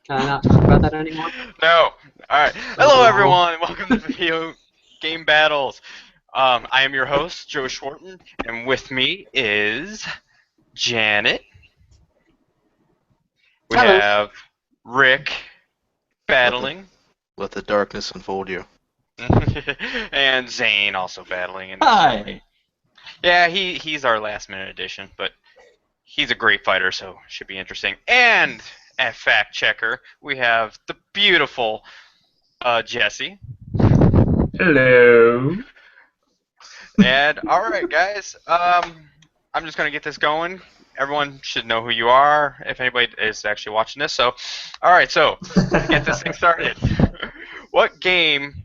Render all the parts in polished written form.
Can I not talk about that anymore? No. All right. Hello, Oh. everyone. Welcome to Video Game Battles. I am your host, Joe Schwarten, and with me is Janet. We Hello. have Rick Let the battling, let the darkness enfold you. and Zane also battling in this one. Hi. Yeah, he's our last minute addition, but he's a great fighter, so should be interesting. And at fact checker, we have the beautiful Jesse. Hello. And all right, guys. I'm just gonna get this going. Everyone should know who you are if anybody is actually watching this. So, all right. So to get this thing started, what game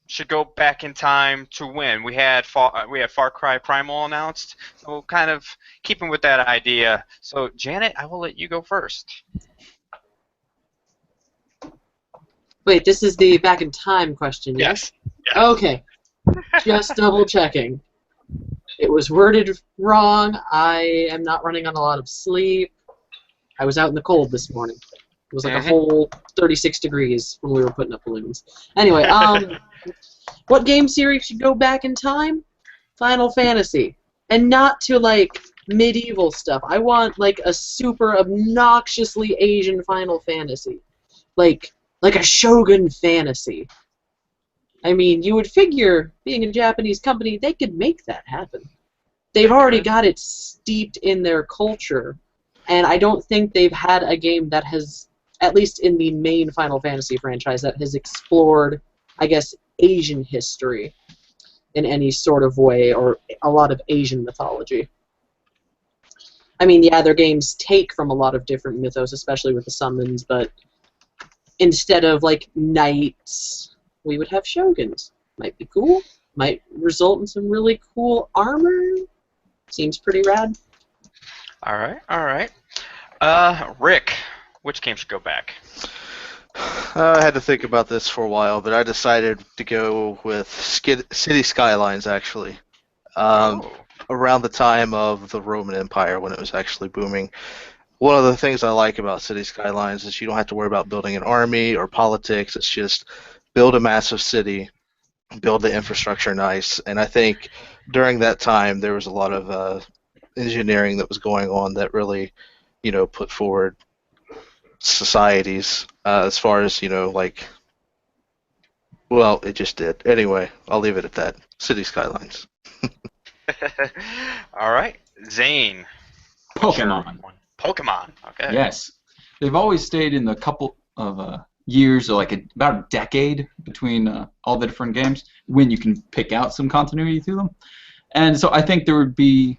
should go back in time to win? We had Far Cry Primal announced, so kind of keeping with that idea. So Janet, I will let you go first. Wait, this is the back in time question, yes? Yes. Okay. Just double checking. It was worded wrong. I am not running on a lot of sleep. I was out in the cold this morning. It was like a whole 36 degrees when we were putting up balloons. Anyway, what game series should go back in time? Final Fantasy. And not to, like, medieval stuff. I want, like, a super obnoxiously Asian Final Fantasy. Like a Shogun Fantasy. I mean, you would figure, being a Japanese company, they could make that happen. They've already got it steeped in their culture, and I don't think they've had a game that has, at least in the main Final Fantasy franchise, that has explored, I guess, Asian history in any sort of way, or a lot of Asian mythology. I mean, yeah, their games take from a lot of different mythos, especially with the summons, but instead of, like, knights, we would have shoguns. Might be cool. Might result in some really cool armor. Seems pretty rad. All right. All right. Rick, which game should go back? I had to think about this for a while, but I decided to go with City Skylines, actually. Oh. Around the time of the Roman Empire, when it was actually booming. One of the things I like about City Skylines is you don't have to worry about building an army or politics. It's just build a massive city, build the infrastructure nice. And I think during that time there was a lot of engineering that was going on that really, put forward societies as far as, like, well, it just did. Anyway, I'll leave it at that. City Skylines. All right, Zane. what's your Pokemon. one? Pokemon. Okay. Yes. They've always stayed in the couple of years, or like about a decade between all the different games, when you can pick out some continuity to them. And so I think there would be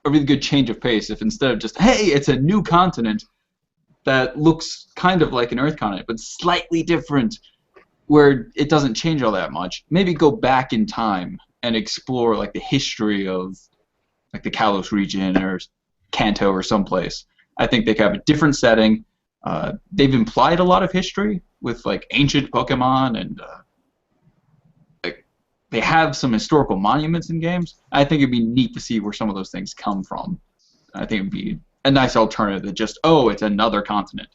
a really good change of pace if instead of just, hey, it's a new continent that looks kind of like an Earth continent, but slightly different, where it doesn't change all that much, maybe go back in time and explore like the history of like the Kalos region or Kanto or someplace. I think they could have a different setting. They've implied a lot of history with like ancient Pokemon, and like, they have some historical monuments in games. I think it'd be neat to see where some of those things come from. I think it'd be a nice alternative to just, oh, it's another continent.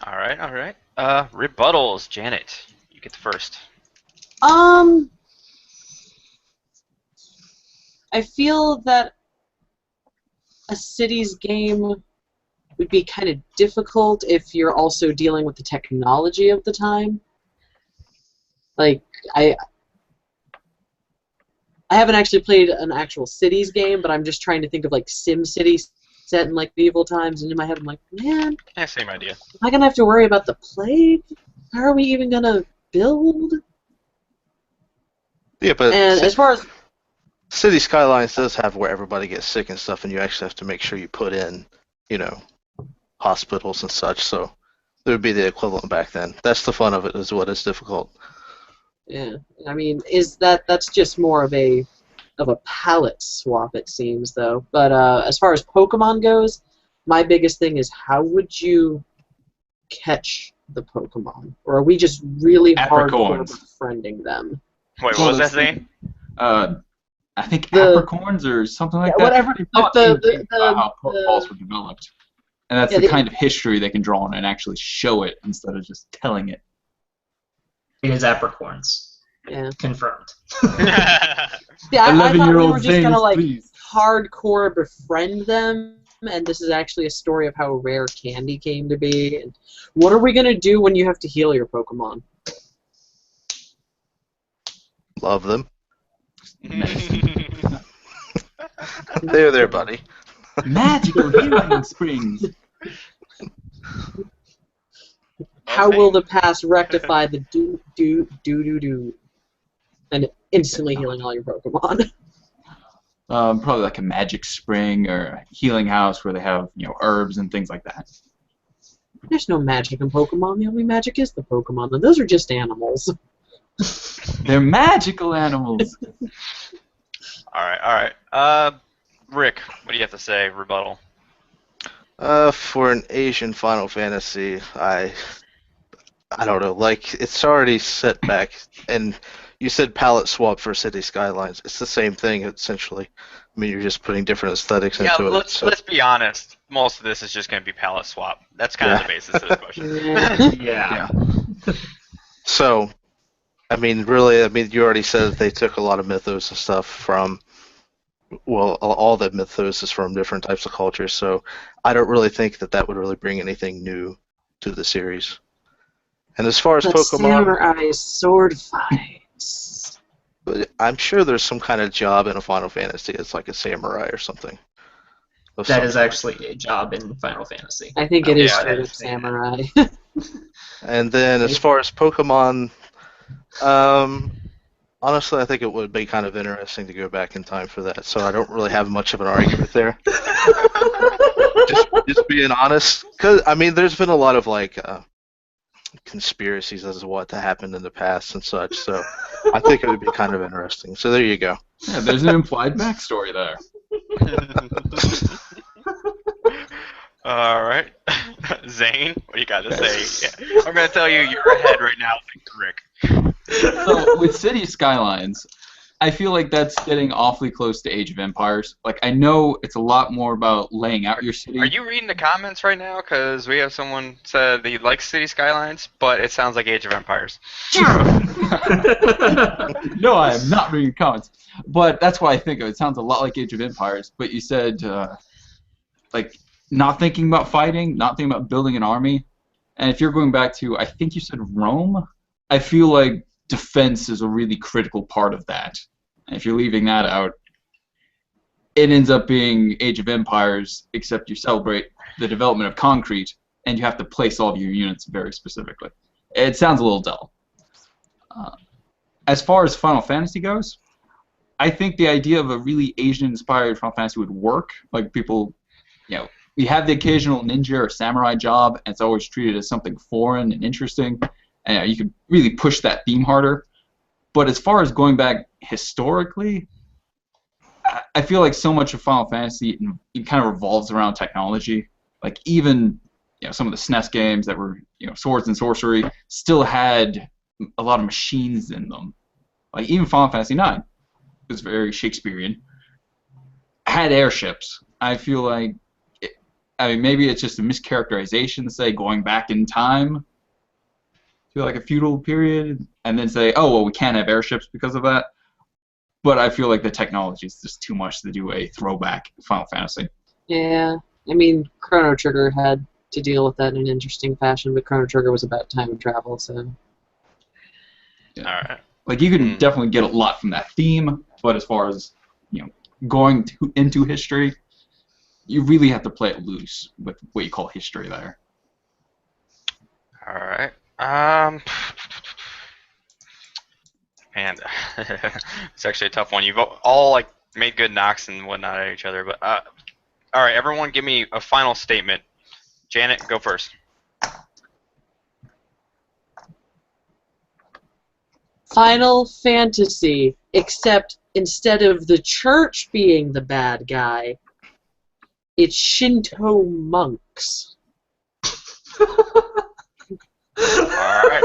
All right. All right. Rebuttals. Janet, you get the first. I feel that a cities game would be kind of difficult if you're also dealing with the technology of the time. Like, I haven't actually played an actual cities game, but I'm just trying to think of like SimCity set in like medieval times, and in my head I'm like, man, Yeah, same idea. am I gonna have to worry about the plague? How are we even gonna build? Yeah, but And as far as City Skylines does have where everybody gets sick and stuff, and you actually have to make sure you put in, hospitals and such. So it would be the equivalent back then. That's the fun of it, is what is difficult. yeah, I mean, that's just more of a palette swap, it seems, though. But as far as Pokemon goes, my biggest thing is how would you catch the Pokemon? Or are we just really hardcore Apricorns. befriending them? Wait, what was that, Zane? I think The- apricorns or something like Yeah, that. whatever. They thought The- in the- how the- balls were developed. And that's the kind of history they can draw on and actually show it instead of just telling it. It is apricorns. Yeah. Confirmed. Yeah, I thought we were just gonna like please. hardcore befriend them, and this is actually a story of how rare candy came to be. And what are we gonna do when you have to heal your Pokemon? Love them. They're there, buddy. Magical healing springs. How will the past rectify the do, and instantly healing all your Pokemon? Probably like a magic spring or a healing house where they have, herbs and things like that. There's no magic in Pokemon. The only magic is the Pokemon, and those are just animals. They're magical animals. All right. Rick, what do you have to say? Rebuttal. For an Asian Final Fantasy, I don't know. Like, it's already set back, and you said palette swap for City Skylines. It's the same thing, essentially. I mean, you're just putting different aesthetics into it. Let's be honest. Most of this is just going to be palette swap. That's kind of the basis of this question. Yeah. So, I mean, really, you already said that they took a lot of mythos and stuff from, well, all the mythos is from different types of cultures, so I don't really think that would really bring anything new to the series. And as far as Pokemon... Samurai sword fights. But I'm sure there's some kind of job in a Final Fantasy as like a samurai or something. That is actually a job in Final Fantasy. I think it is straight up samurai. And then as far as Pokemon, honestly, I think it would be kind of interesting to go back in time for that. So I don't really have much of an argument there. just being honest, because there's been a lot of conspiracies as to what happened in the past and such. So I think it would be kind of interesting. So there you go. Yeah, there's an implied backstory there. All right, Zane, what do you got to say? Yeah. I'm going to tell you, you're ahead right now, Rick. So with City Skylines, I feel like that's getting awfully close to Age of Empires. Like, I know it's a lot more about laying out your city. Are you reading the comments right now? Because we have someone said they like City Skylines, but it sounds like Age of Empires. No, I am not reading comments. But that's what I think of. It sounds a lot like Age of Empires. But you said, not thinking about fighting, not thinking about building an army. And if you're going back to, I think you said Rome, I feel like defense is a really critical part of that. And if you're leaving that out, it ends up being Age of Empires, except you celebrate the development of concrete, and you have to place all of your units very specifically. It sounds a little dull. As far as Final Fantasy goes, I think the idea of a really Asian-inspired Final Fantasy would work. Like, people, we have the occasional ninja or samurai job, and it's always treated as something foreign and interesting. And you could really push that theme harder. But as far as going back historically, I feel like so much of Final Fantasy it kind of revolves around technology. Like, even some of the SNES games that were swords and sorcery still had a lot of machines in them. Like, even Final Fantasy IX was very Shakespearean. Had airships. I feel like maybe it's just a mischaracterization to say going back in time to like a feudal period and then say, oh, well, we can't have airships because of that. But I feel like the technology is just too much to do a throwback Final Fantasy. Yeah, Chrono Trigger had to deal with that in an interesting fashion, but Chrono Trigger was about time travel, so... Yeah. All right. Like, you can definitely get a lot from that theme, but as far as, going into history, you really have to play it loose with what you call history there. All right. Man, it's actually a tough one. You've all made good knocks and whatnot at each other, but all right, everyone, give me a final statement. Janet, go first. Final Fantasy, except instead of the church being the bad guy, it's Shinto monks. Alright.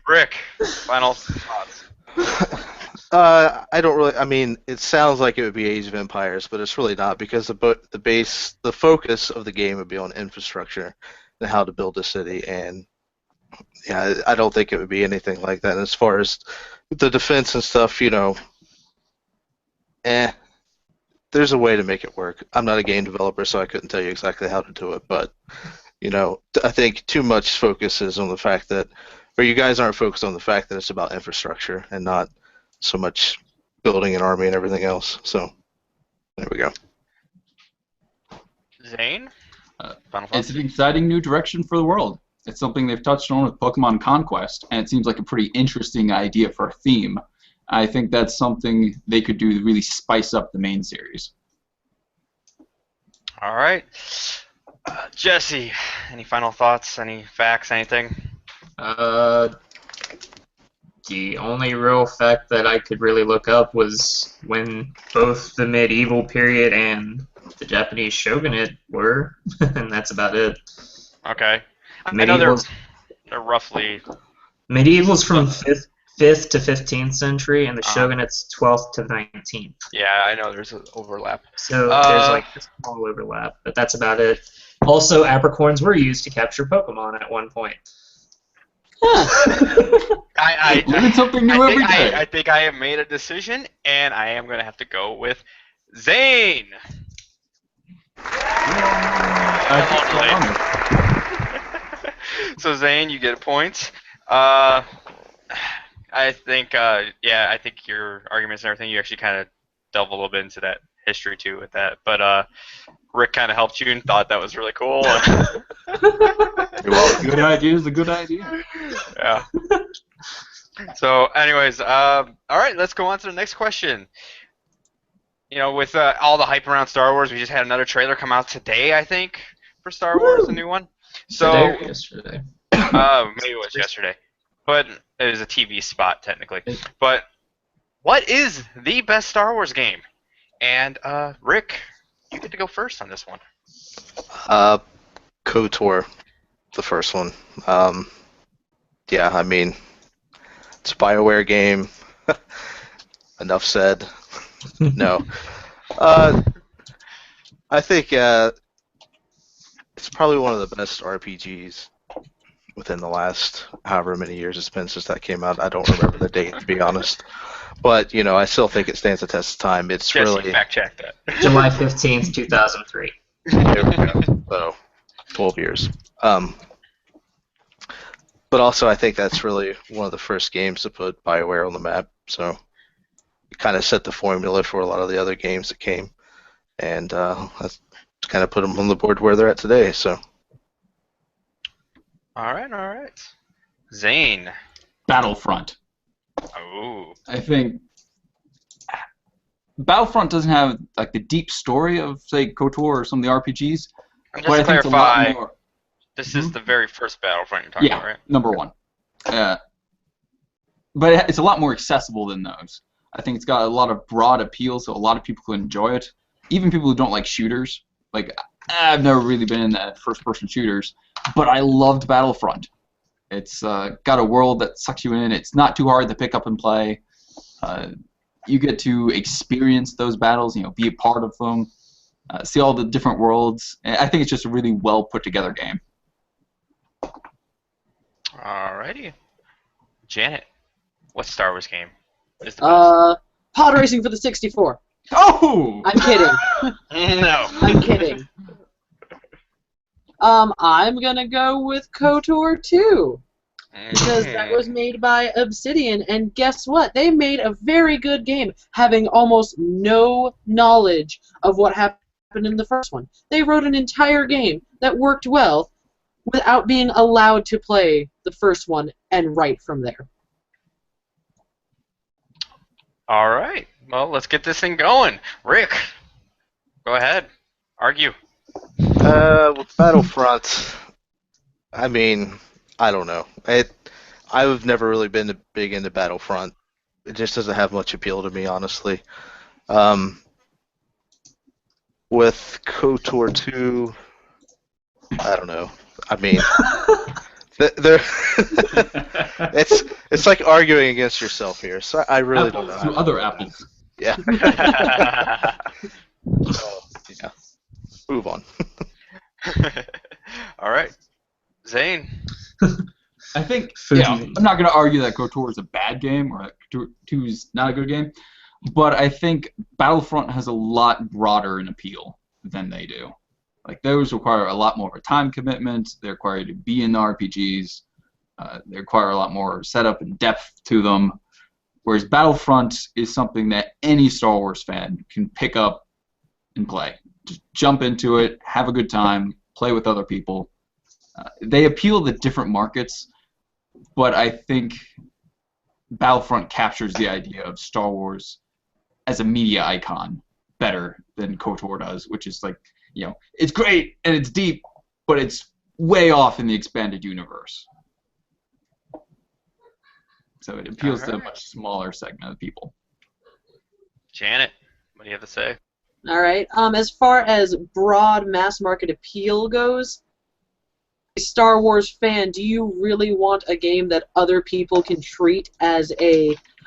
Rick, final thoughts. I don't really. I mean, it sounds like it would be Age of Empires, but it's really not because the focus of the game would be on infrastructure and how to build a city. And yeah, I don't think it would be anything like that. And as far as the defense and stuff, there's a way to make it work. I'm not a game developer, so I couldn't tell you exactly how to do it. But I think too much focus is on the fact that, or you guys aren't focused on the fact that it's about infrastructure and not so much building an army and everything else. So there we go. Zane? Final It's thoughts? an exciting new direction for the world. It's something they've touched on with Pokemon Conquest, and it seems like a pretty interesting idea for a theme. I think that's something they could do to really spice up the main series. All right. Jesse, any final thoughts? Any facts? Anything? The only real fact that I could really look up was when both the medieval period and the Japanese shogunate were, and that's about it. Okay. I know they're Medieval's, roughly. medieval's from 5th to 15th century, and the Uh-huh. shogunate's 12th to 19th. Yeah, I know there's an overlap. So there's like a small overlap, but that's about it. Also, apricorns were used to capture Pokemon at one point. I Learn something new every day. I think I have made a decision, and I am going to have to go with Zane. So Zane, you get a point. I think, I think your arguments and everything, you actually kind of delve a little bit into that history too with that. But Rick kind of helped you and thought that was really cool. Good idea is a good idea. Yeah. So, anyways, all right, let's go on to the next question. With all the hype around Star Wars, we just had another trailer come out today, I think, for Star Wars, a new one. So, Today or yesterday? maybe it was yesterday, but it was a TV spot technically. But what is the best Star Wars game? And Rick, you get to go first on this one. KOTOR, the first one. Yeah, I mean, it's a BioWare game. Enough said. No. I think it's probably one of the best RPGs within the last however many years it's been since that came out. I don't remember the date, to be honest. But, I still think it stands the test of time. It's Jesse, really... fact check that. July 15th, 2003. There we go. So, 12 years. But also, I think that's really one of the first games to put BioWare on the map. So, it kind of set the formula for a lot of the other games that came. And that's kind of put them on the board where they're at today. So, All right. Zane. Battlefront. Oh. I think Battlefront doesn't have like the deep story of, say, KOTOR or some of the RPGs. And But I just think to it's a lot clarify, more. this is the very first Battlefront you're talking about, right? Number one. But it's a lot more accessible than those. I think it's got a lot of broad appeal, so a lot of people can enjoy it. Even people who don't like shooters. Like, I've never really been in the first-person shooters, but I loved Battlefront. It's got a world that sucks you in. It's not too hard to pick up and play. You get to experience those battles, be a part of them, see all the different worlds. And I think it's just a really well put together game. Alrighty. Janet, what Star Wars game is the best? Pod racing for the 64. Oh! I'm kidding. No. I'm kidding. I'm gonna go with KOTOR 2. Because that was made by Obsidian, and guess what? They made a very good game, having almost no knowledge of what happened in the first one. They wrote an entire game that worked well without being allowed to play the first one and write from there. All right. Well, let's get this thing going. Rick, go ahead. Argue. with Battlefront, I mean, I don't know. I've never really been big into Battlefront. It just doesn't have much appeal to me, honestly. With KOTOR 2, I don't know. I mean, There, it's like arguing against yourself here. So I really don't know. Apples to other apples. Yeah. So, yeah. Move on. All right, Zane. I think, Food. I'm not going to argue that KOTOR is a bad game or that KOTOR 2 is not a good game, but I think Battlefront has a lot broader an appeal than they do. Like, those require a lot more of a time commitment. They require you to be in the RPGs. They require a lot more setup and depth to them. Whereas Battlefront is something that any Star Wars fan can pick up and play. Just jump into it, have a good time, play with other people. They appeal to different markets, but I think Battlefront captures the idea of Star Wars as a media icon better than KOTOR does, which is like, it's great and it's deep, but it's way off in the expanded universe. So it appeals to a much smaller segment of people. Janet, what do you have to say? All right. As far as broad mass market appeal goes, a Star Wars fan, do you really want a game that other people can treat as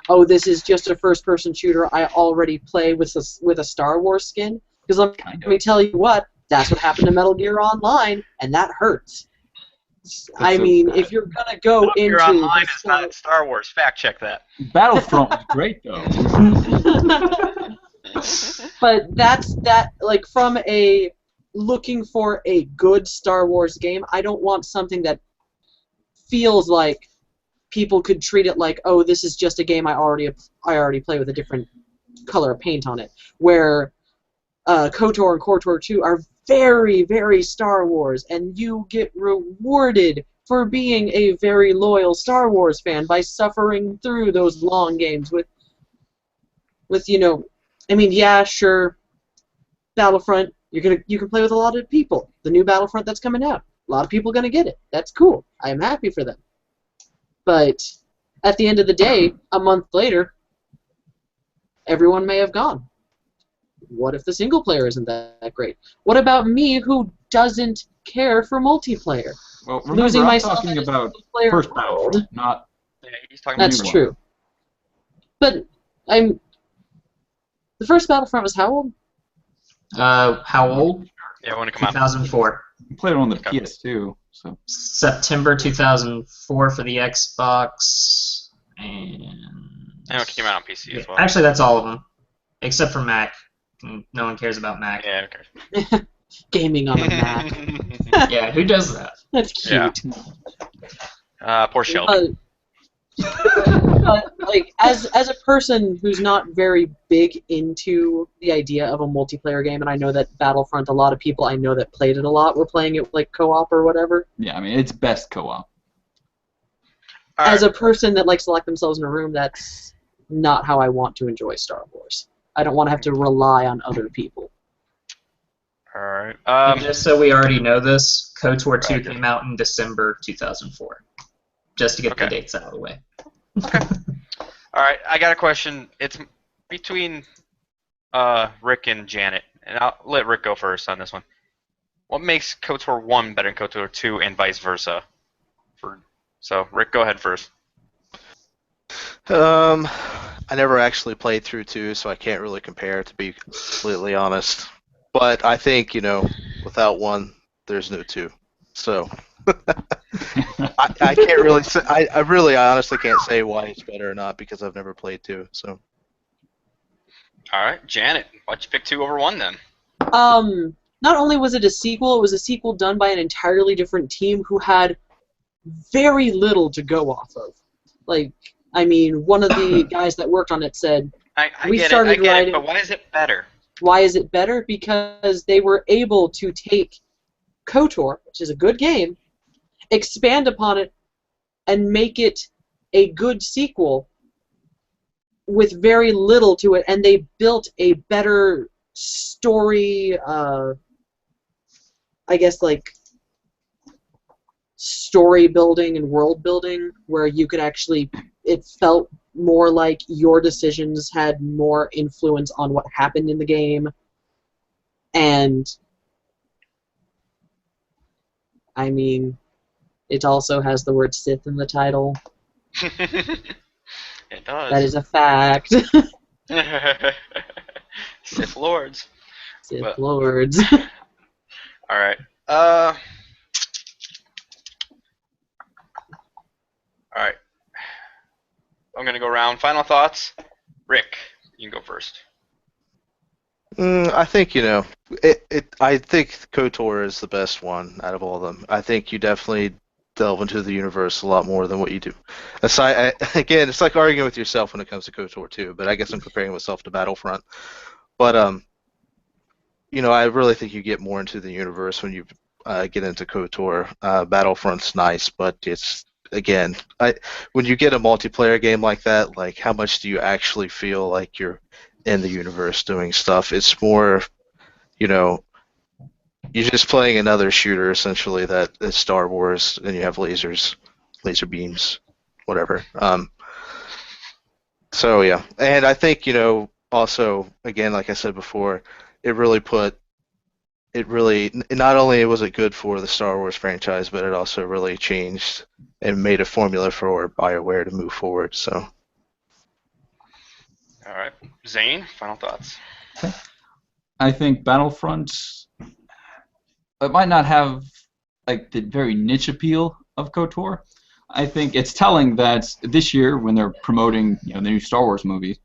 oh, this is just a first-person shooter I already play with a Star Wars skin? Because let me tell you what, that's what happened to Metal Gear Online, and that hurts. I mean, if you're gonna go Metal Gear into Online is not Star Wars. Fact check that. Battlefront was great though. But that's like from a looking for a good Star Wars game, I don't want something that feels like people could treat it like, oh, this is just a game I already play with a different color of paint on it. Where KOTOR and KOTOR 2 are very, very Star Wars, and you get rewarded for being a very loyal Star Wars fan by suffering through those long games with I mean, yeah, sure, Battlefront, you can play with a lot of people. The new Battlefront that's coming out, a lot of people are gonna get it. That's cool. I am happy for them. But at the end of the day, a month later, everyone may have gone. What if the single player isn't that great? What about me, who doesn't care for multiplayer? Well, remember, Losing I'm myself talking in a about single-player first world. Battlefront, not. Yeah, he's talking That's about true. But the first Battlefront was how old? How old? Yeah, when it come out. 2004. You played it on the Okay. PS2, so. September 2004 for the Xbox, and I know it came out on PC as well. Actually, that's all of them, except for Mac. No one cares about Mac. Yeah, okay. Gaming on a Mac. Yeah, who does that? That's cute. Poor Shelby. But like, as a person who's not very big into the idea of a multiplayer game, and I know that Battlefront, a lot of people I know that played it a lot were playing it like co-op or whatever. Yeah, I mean, it's best co-op. As a person that likes to lock themselves in a room, that's not how I want to enjoy Star Wars. I don't want to have to rely on other people. Alright. And just so we already know this, KOTOR 2 came out in December 2004. Just to get the dates out of the way. Okay. Alright, I got a question. It's between Rick and Janet, and I'll let Rick go first on this one. What makes KOTOR 1 better than KOTOR 2 and vice versa? So, Rick, go ahead first. I never actually played through 2, so I can't really compare, to be completely honest. But I think, without 1, there's no 2. So I can't really say, I honestly can't say why it's better or not because I've never played 2. So. All right, Janet, why'd you pick 2 over 1 then? Not only was it a sequel, it was a sequel done by an entirely different team who had very little to go off of. Like, I mean, one of the guys that worked on it said, I we get started it, writing. But why is it better? Why is it better? Because they were able to take KOTOR, which is a good game, expand upon it, and make it a good sequel with very little to it, and they built a better story, I guess, like, story building and world building, where you could actually, it felt more like your decisions had more influence on what happened in the game. And I mean, It also has the word Sith in the title. It does. That is a fact. Sith Lords. Sith But- Lords. All right. All right. I'm gonna go around. Final thoughts. Rick, you can go first. I think I think KOTOR is the best one out of all of them. I think you definitely delve into the universe a lot more than what you do. Again, it's like arguing with yourself when it comes to KOTOR too. But I guess I'm comparing myself to Battlefront. But I really think you get more into the universe when you get into KOTOR. Battlefront's nice, but it's again, when you get a multiplayer game like that, like how much do you actually feel like you're in the universe doing stuff? It's more, you're just playing another shooter essentially that is Star Wars, and you have lasers, laser beams, whatever. So yeah, and I think also again, like I said before, it really not only was it good for the Star Wars franchise, but it also really changed and made a formula for BioWare to move forward. So. All right. Zane, final thoughts. I think Battlefront, it might not have like the very niche appeal of KOTOR. I think it's telling that this year, when they're promoting the new Star Wars movie,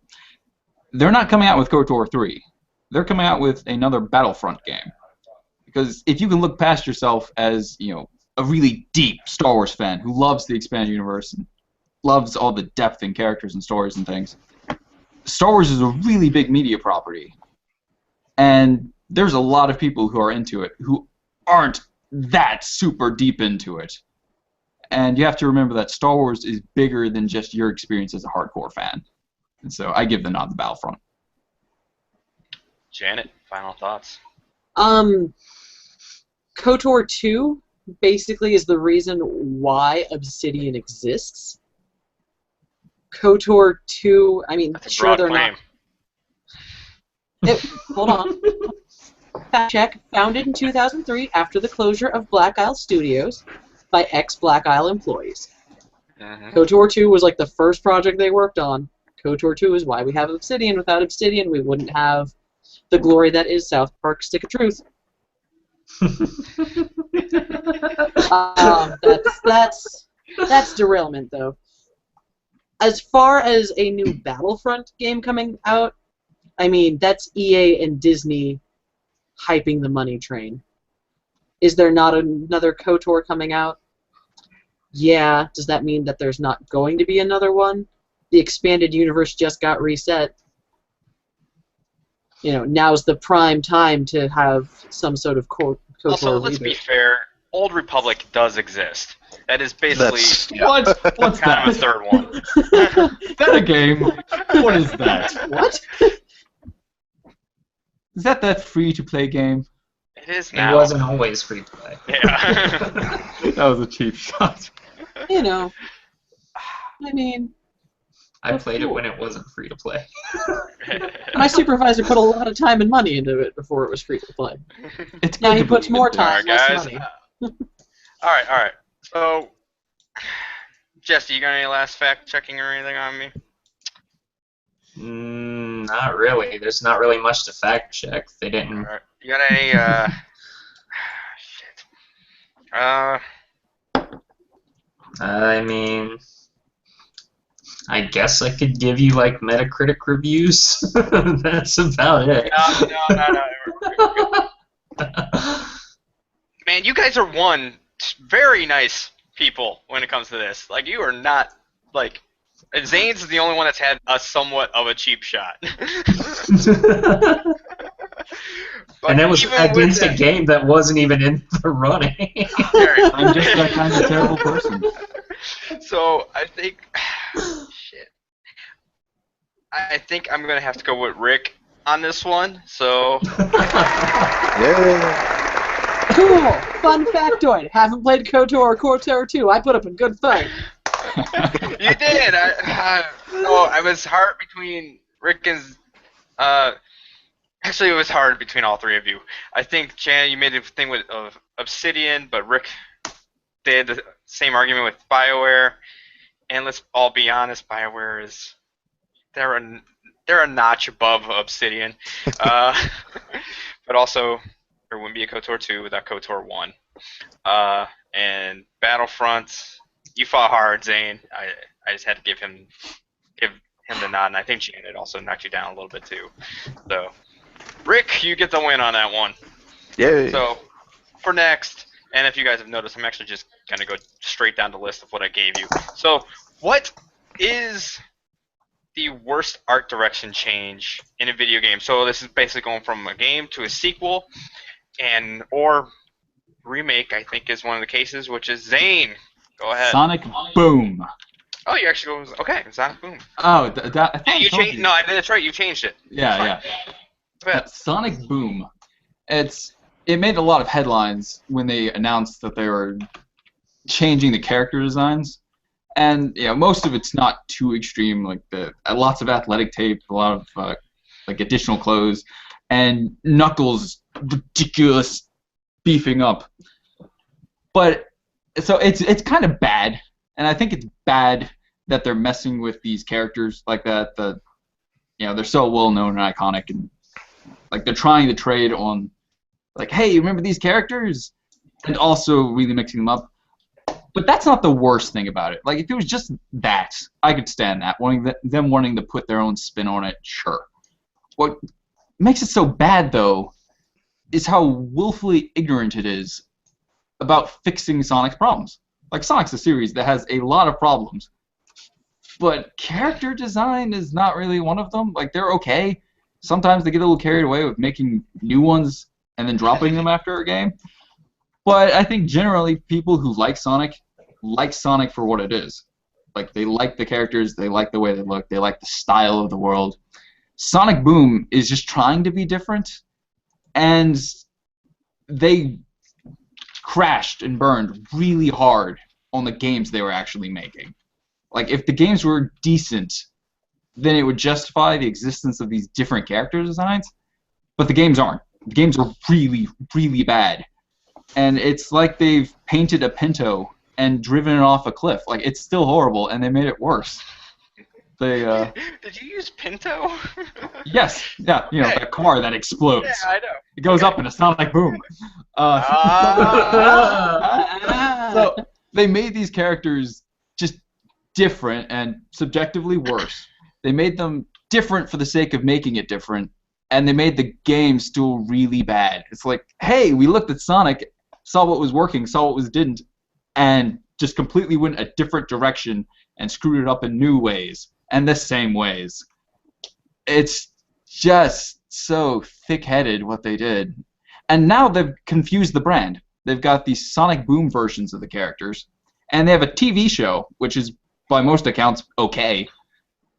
they're not coming out with KOTOR 3. They're coming out with another Battlefront game. Because if you can look past yourself as a really deep Star Wars fan who loves the expanded universe and loves all the depth in characters and stories and things, Star Wars is a really big media property. And there's a lot of people who are into it who aren't that super deep into it. And you have to remember that Star Wars is bigger than just your experience as a hardcore fan. And so I give the nod to Battlefront. Janet, final thoughts. KOTOR 2 basically is the reason why Obsidian exists. KOTOR 2, I mean, That's a sure broad they're claim. not... Hold on. Fact check. Founded in 2003 after the closure of Black Isle Studios by ex-Black Isle employees. Mm-hmm. KOTOR 2 was like the first project they worked on. KOTOR 2 is why we have Obsidian. Without Obsidian, we wouldn't have the glory that is South Park Stick of Truth. That's derailment, though. As far as a new Battlefront game coming out, I mean, that's EA and Disney hyping the money train. Is there not another KOTOR coming out? Yeah. Does that mean that there's not going to be another one? The expanded universe just got reset. Now's the prime time to have some sort of KOTOR Also, let's be fair. Old Republic does exist. That is basically What's kind of a that? third one. Is that a game? What is that? What? Is that free-to-play game? It is It now. wasn't always free to play. Yeah. That was a cheap shot. I mean, I played it when it wasn't free to play. my supervisor put a lot of time and money into it before it was free to play. It's Now good he to puts believe more in time, Alright, less guys. money. All right. So, Jesse, you got any last fact checking or anything on me? Not really. There's not really much to fact check. They All didn't. right. You got any? Shit. I mean, I guess I could give you like Metacritic reviews. That's about it. No. Man, you guys are very nice people when it comes to this. Like, you are not like. Zane's the only one that's had a somewhat of a cheap shot. But And that was even with against a that- game that wasn't even in the running. I'm just that kind of terrible person. So I think, shit. I think I'm gonna have to go with Rick on this one. So Yeah. Cool! Fun factoid. Haven't played KOTOR or KOTOR 2. I put up a good fight. you did. I was hard between Rick and. Actually, it was hard between all three of you. I think Janet, you made a thing with Obsidian, but Rick, they had the same argument with BioWare, and let's all be honest, BioWare is they're a notch above Obsidian, but also there wouldn't be a KOTOR 2 without KOTOR 1. And Battlefront, you fought hard, Zane. I just had to give him the nod, and I think Janet also knocked you down a little bit too. So, Rick, you get the win on that one. Yay. So, for next, and if you guys have noticed, I'm actually just going to go straight down the list of what I gave you. So, what is the worst art direction change in a video game? So this is basically going from a game to a sequel, or remake, I think is one of the cases, which is Zane. Go ahead. Sonic Boom. Oh, you actually okay. Sonic Boom. Oh, I thought Yeah, you I told changed. No, that's right. You changed it. Yeah. Go ahead. Sonic Boom. It made a lot of headlines when they announced that they were changing the character designs, and most of it's not too extreme. Like lots of athletic tape, a lot of like additional clothes, and Knuckles ridiculous beefing up. But so it's kind of bad, and I think it's bad that they're messing with these characters like that. They're so well known and iconic, and like they're trying to trade on, like, hey, you remember these characters, and also really mixing them up. But that's not the worst thing about it. Like, if it was just that, I could stand that. Them wanting to put their own spin on it, sure. What makes it so bad, though, is how willfully ignorant it is about fixing Sonic's problems. Like, Sonic's a series that has a lot of problems, but character design is not really one of them. Like, they're okay. Sometimes they get a little carried away with making new ones and then dropping them after a game. But I think generally people who like Sonic for what it is. Like, they like the characters, they like the way they look, they like the style of the world. Sonic Boom is just trying to be different, and they crashed and burned really hard on the games they were actually making. Like, if the games were decent, then it would justify the existence of these different character designs, but the games aren't. The games are really, really bad. And it's like they've painted a Pinto and driven it off a cliff. Like, it's still horrible, and they made it worse. They Did you use Pinto? Yes, yeah, that car that explodes. Yeah, I know. It goes up in a Sonic Boom. So they made these characters just different and subjectively worse. They made them different for the sake of making it different, and they made the game still really bad. It's like, hey, we looked at Sonic, saw what was working, saw what was didn't, and just completely went a different direction and screwed it up in new ways and the same ways. It's just so thick-headed what they did. And now they've confused the brand. They've got these Sonic Boom versions of the characters, and they have a TV show, which is, by most accounts, okay.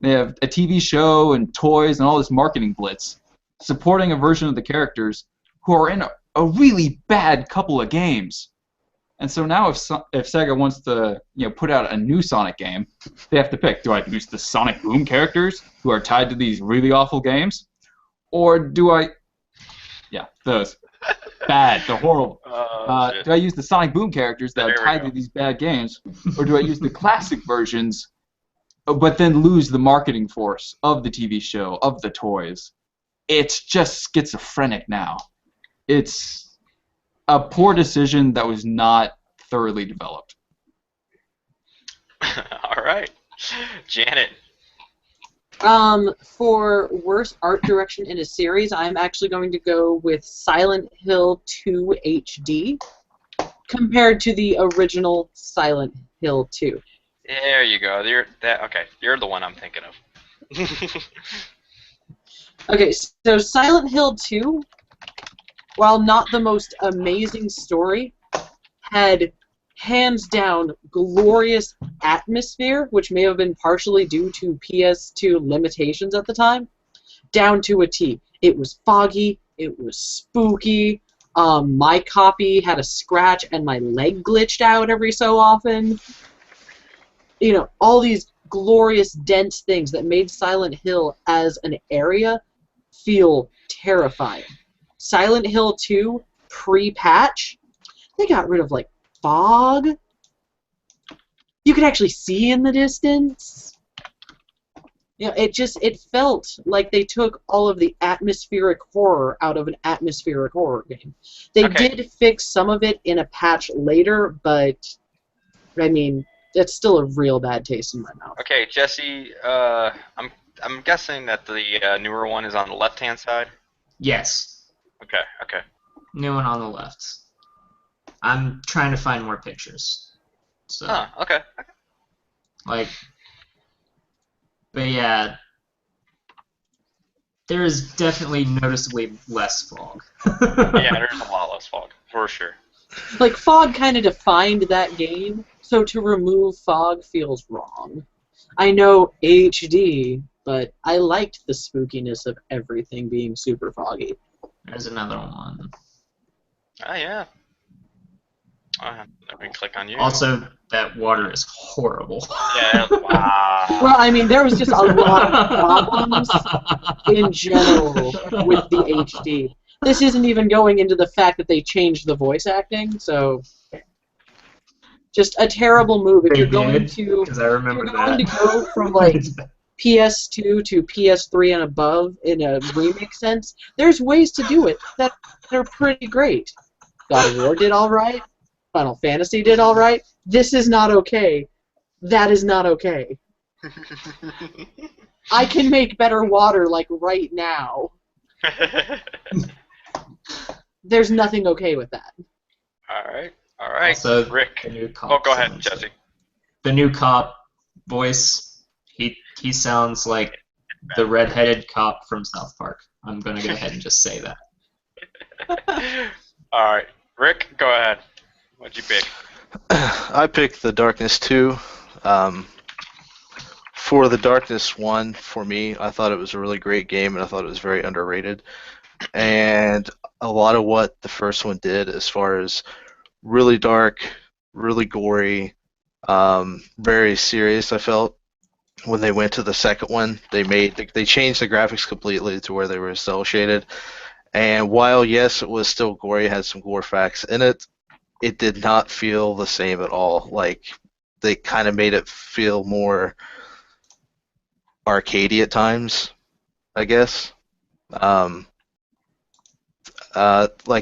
They have a TV show and toys and all this marketing blitz supporting a version of the characters who are in a really bad couple of games. And so now if Sega wants to put out a new Sonic game, they have to pick, do I use the Sonic Boom characters who are tied to these really awful games? Or do I... Yeah, those. Bad. They're horrible. Do I use the Sonic Boom characters that are tied to these bad games? Or do I use the classic versions, but then lose the marketing force of the TV show, of the toys? It's just schizophrenic now. It's a poor decision that was not thoroughly developed. All right. Janet. For worst art direction in a series, I'm actually going to go with Silent Hill 2 HD compared to the original Silent Hill 2. There you go. You're the one I'm thinking of. Okay, so Silent Hill 2, while not the most amazing story, had hands down glorious atmosphere, which may have been partially due to PS2 limitations at the time, down to a T. It was foggy, it was spooky, my copy had a scratch and my leg glitched out every so often. All these glorious, dense things that made Silent Hill as an area feel terrifying. Silent Hill 2 pre-patch, they got rid of like fog you could actually see in the distance. You know, it felt like they took all of the atmospheric horror out of an atmospheric horror game. They did fix some of it in a patch later, but I mean, it's still a real bad taste in my mouth. Okay, Jesse, I'm guessing that the newer one is on the left-hand side? Yes. Okay. New one on the left. I'm trying to find more pictures. So, okay. like, but yeah, there is definitely noticeably less fog. Yeah, there's a lot less fog, for sure. Like, fog kind of defined that game, so to remove fog feels wrong. I know HD, but I liked the spookiness of everything being super foggy. There's another one. Oh, yeah. Let me click on you. Also, that water is horrible. Yeah, wow. Well, I mean, there was just a lot of problems in general with the HD. This isn't even going into the fact that they changed the voice acting, so just a terrible move. If you're going to, because I remember that. to go from like PS2 to PS3 and above in a remake sense, there's ways to do it that are pretty great. God of War did all right. Final Fantasy did all right. This is not okay. That is not okay. I can make better water like right now. There's nothing okay with that. All right. Also, Rick. The new cop Go ahead, Jesse. The new cop voice, he sounds like the redheaded cop from South Park. I'm going to go ahead and just say that. All right. Rick, go ahead. What'd you pick? I picked the Darkness 2. For the Darkness 1, for me, I thought it was a really great game, and I thought it was very underrated. And a lot of what the first one did, as far as really dark, really gory, very serious, I felt. When they went to the second one, they changed the graphics completely to where they were cel shaded. And while yes, it was still gory, it had some gore facts in it, it did not feel the same at all. Like, they kind of made it feel more arcadey at times, I guess. Like,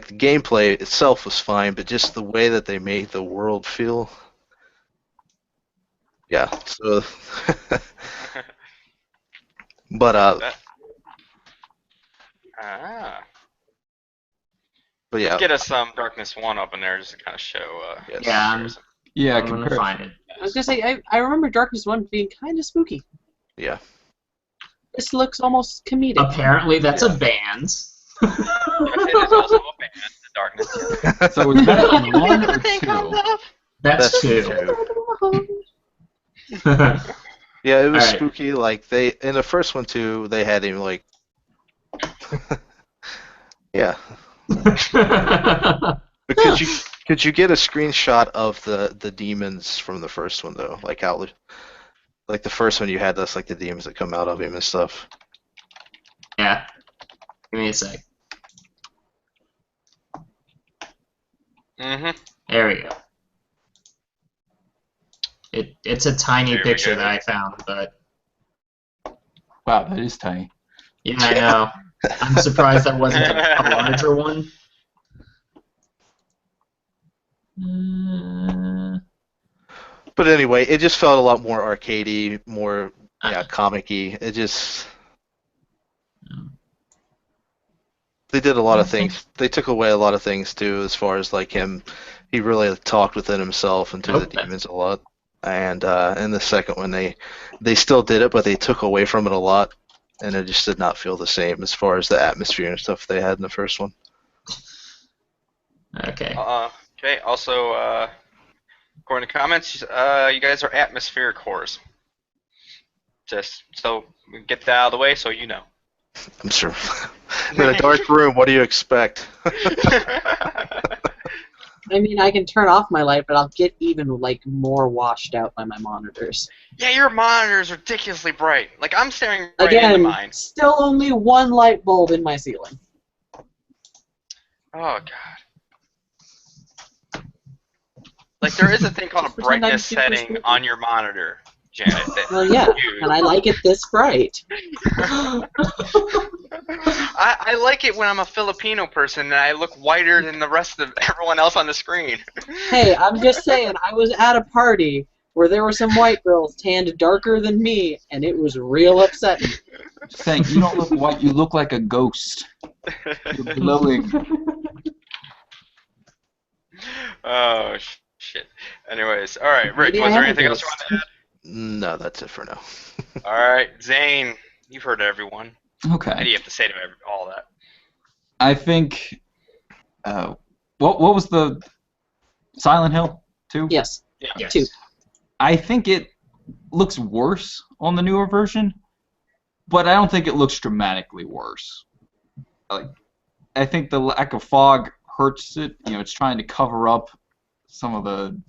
the gameplay itself was fine, but just the way that they made the world feel. Yeah, so. But But yeah. Get us some Darkness 1 up in there just to kind of show. Yes. Yeah, I'm gonna find it. I was gonna say, I remember Darkness 1 being kind of spooky. Yeah. This looks almost comedic. Apparently, that's a band. Yes, it is also a band, the Darkness. So was that 1 or 2? That's 2. Yeah, it was Alright. spooky. Like, in the first one too, they had him like. Yeah. But could you get a screenshot of the demons from the first one though? Like how, like the first one you had this like the demons that come out of him and stuff. Yeah. Give me a sec. There we go. It's a tiny There we picture go. that I found, but Wow, that is tiny. yeah, I know. I'm surprised that wasn't a larger one. But anyway, it just felt a lot more arcadey, more comic-y. It just they did a lot of things. They took away a lot of things too, as far as like him. He really talked within himself and to the demons a lot. And in the second one, they still did it, but they took away from it a lot, and it just did not feel the same as far as the atmosphere and stuff they had in the first one. Okay. Okay. Also, according to comments, you guys are atmospheric whores. Just so we get that out of the way, so you know. I'm sure. In a dark room, what do you expect? I mean, I can turn off my light, but I'll get even like more washed out by my monitors. Yeah, your monitor is ridiculously bright. Like, I'm staring right into Again, mine. still only one light bulb in my ceiling. Oh, God. Like, there is a thing called a Just pretend I'm brightness super setting spooky. on your monitor, Janet. That Well, yeah, and I like it this bright. I like it when I'm a Filipino person and I look whiter than the rest of everyone else on the screen. Hey, I'm just saying, I was at a party where there were some white girls tanned darker than me, and it was real upsetting. Saying you don't look white, you look like a ghost. You're glowing. Oh, shit. Anyways, all right, Rick, Maybe I was there am a anything else you ghost. wanted to No, that's it for now. add? All right, Zane, you've heard everyone. What do Okay. you have to say to all that? I think. What was the Silent Hill 2? Yes, Yes. 2. I think it looks worse on the newer version, but I don't think it looks dramatically worse. Like, I think the lack of fog hurts it. You know, it's trying to cover up some of the,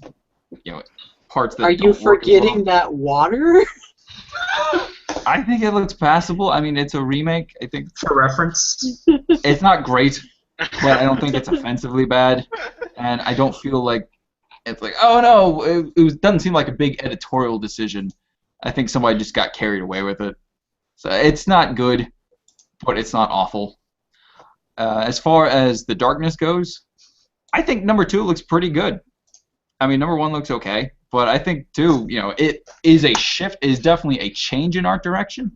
parts that Are don't you work as forgetting well. that water? I think it looks passable. I mean, it's a remake. I think For reference. it's not great, but I don't think it's offensively bad, and I don't feel like it's like, oh no, doesn't seem like a big editorial decision. I think somebody just got carried away with it. So it's not good, but it's not awful. As far as the darkness goes, I think number 2 looks pretty good. I mean, number 1 looks okay, but I think 2, it is a shift, it is definitely a change in art direction,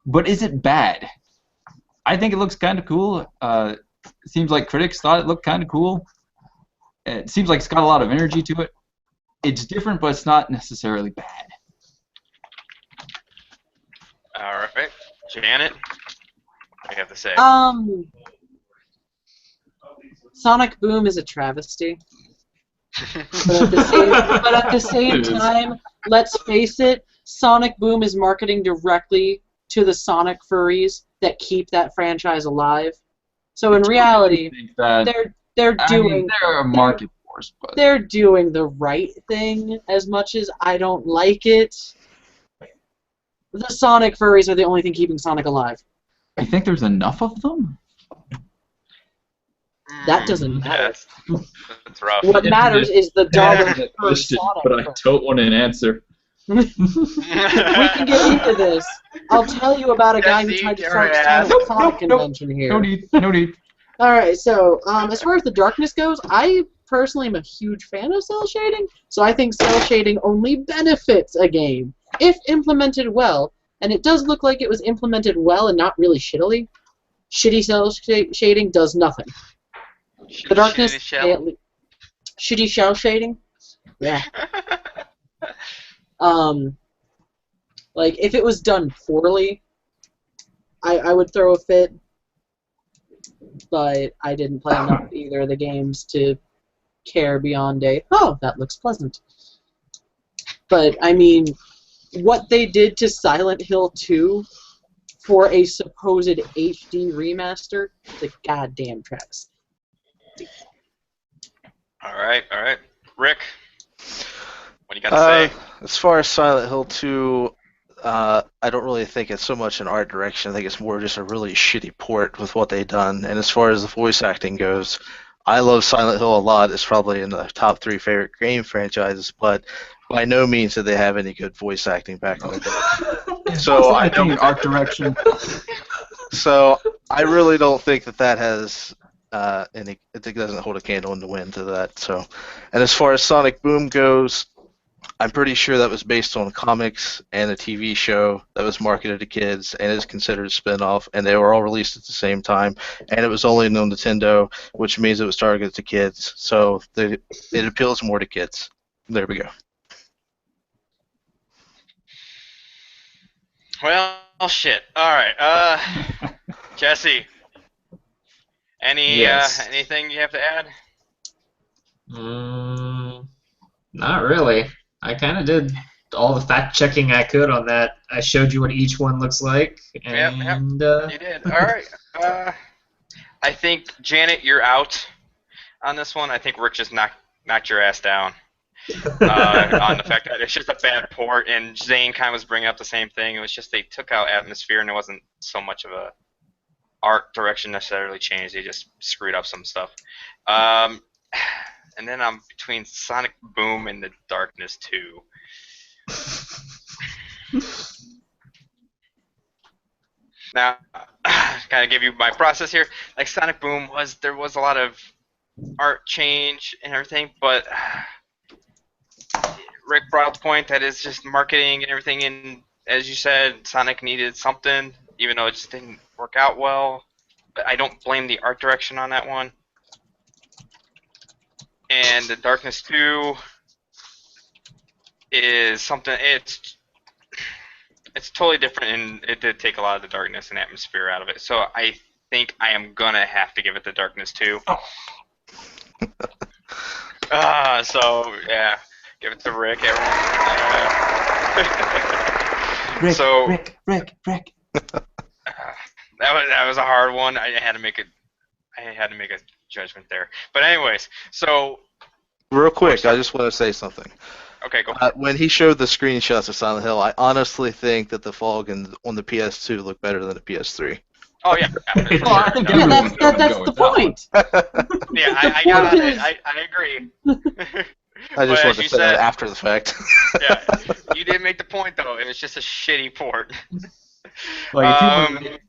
but is it bad? I think it looks kind of cool. It seems like critics thought it looked kind of cool. It seems like it's got a lot of energy to it. It's different, but it's not necessarily bad. All right, Janet, what do you have to say? Sonic Boom is a travesty. But at the same time, let's face it, Sonic Boom is marketing directly to the Sonic furries that keep that franchise alive. So in reality, they're doing there are market wars, but they're doing the right thing. As much as I don't like it, the Sonic furries are the only thing keeping Sonic alive. I think there's enough of them. That doesn't matter. Yes. That's rough. What matters is the dollar per Question, Sonic. but I don't want an answer. We can get into this. I'll tell you about a guy who tried to start a Sonic convention here. No need. No need. Alright, so as far as the darkness goes, I personally am a huge fan of cell shading, so I think cell shading only benefits a game if implemented well, and it does look like it was implemented well and not really shittily. Shitty cell shading does nothing. The darkness, shitty shell shading, yeah. Like if it was done poorly, I would throw a fit. But I didn't play enough of either of the games to care beyond oh, that looks pleasant. But, I mean, what they did to Silent Hill 2 for a supposed HD remaster is a goddamn travesty. All right. Rick, what do you got to say? As far as Silent Hill 2, I don't really think it's so much an art direction. I think it's more just a really shitty port with what they've done. And as far as the voice acting goes, I love Silent Hill a lot. It's probably in the top 3 favorite game franchises, but by no means did they have any good voice acting back in the day. So I don't art direction. So I really don't think that has any. I think it doesn't hold a candle in the wind to that. So, and as far as Sonic Boom goes, I'm pretty sure that was based on comics and a TV show that was marketed to kids and is considered a spin-off, and they were all released at the same time, and it was only on Nintendo, which means it was targeted to kids. So it appeals more to kids. There we go. Well, shit. All right. Jesse, Yes. anything you have to add? Not really. I kind of did all the fact checking I could on that. I showed you what each one looks like, and You did. All right. I think Janet, you're out on this one. I think Rick just knocked your ass down on the fact that it's just a bad port, and Zane kind of was bringing up the same thing. It was just they took out atmosphere, and it wasn't so much of a art direction necessarily changed. They just screwed up some stuff. and then I'm between Sonic Boom and The Darkness 2. Now, kind of give you my process here. Like Sonic Boom there was a lot of art change and everything, but Rick brought up the point that it's just marketing and everything, and as you said, Sonic needed something, even though it just didn't work out well. But I don't blame the art direction on that one. And The Darkness 2 is something, it's totally different, and it did take a lot of the darkness and atmosphere out of it. So I think I am gonna have to give it The Darkness 2. Oh. So yeah, give it to Rick. Everyone. Rick. That was a hard one. I had to make a judgment there. But anyways, so real quick, I just want to say something. Okay, go. When he showed the screenshots of Silent Hill, I honestly think that the fog on the PS2 looked better than the PS3. Oh yeah, for sure. I think that's the point. Yeah, I agree. I just wanted to say that after the fact. Yeah, you did make the point though. It was just a shitty port. Like if you make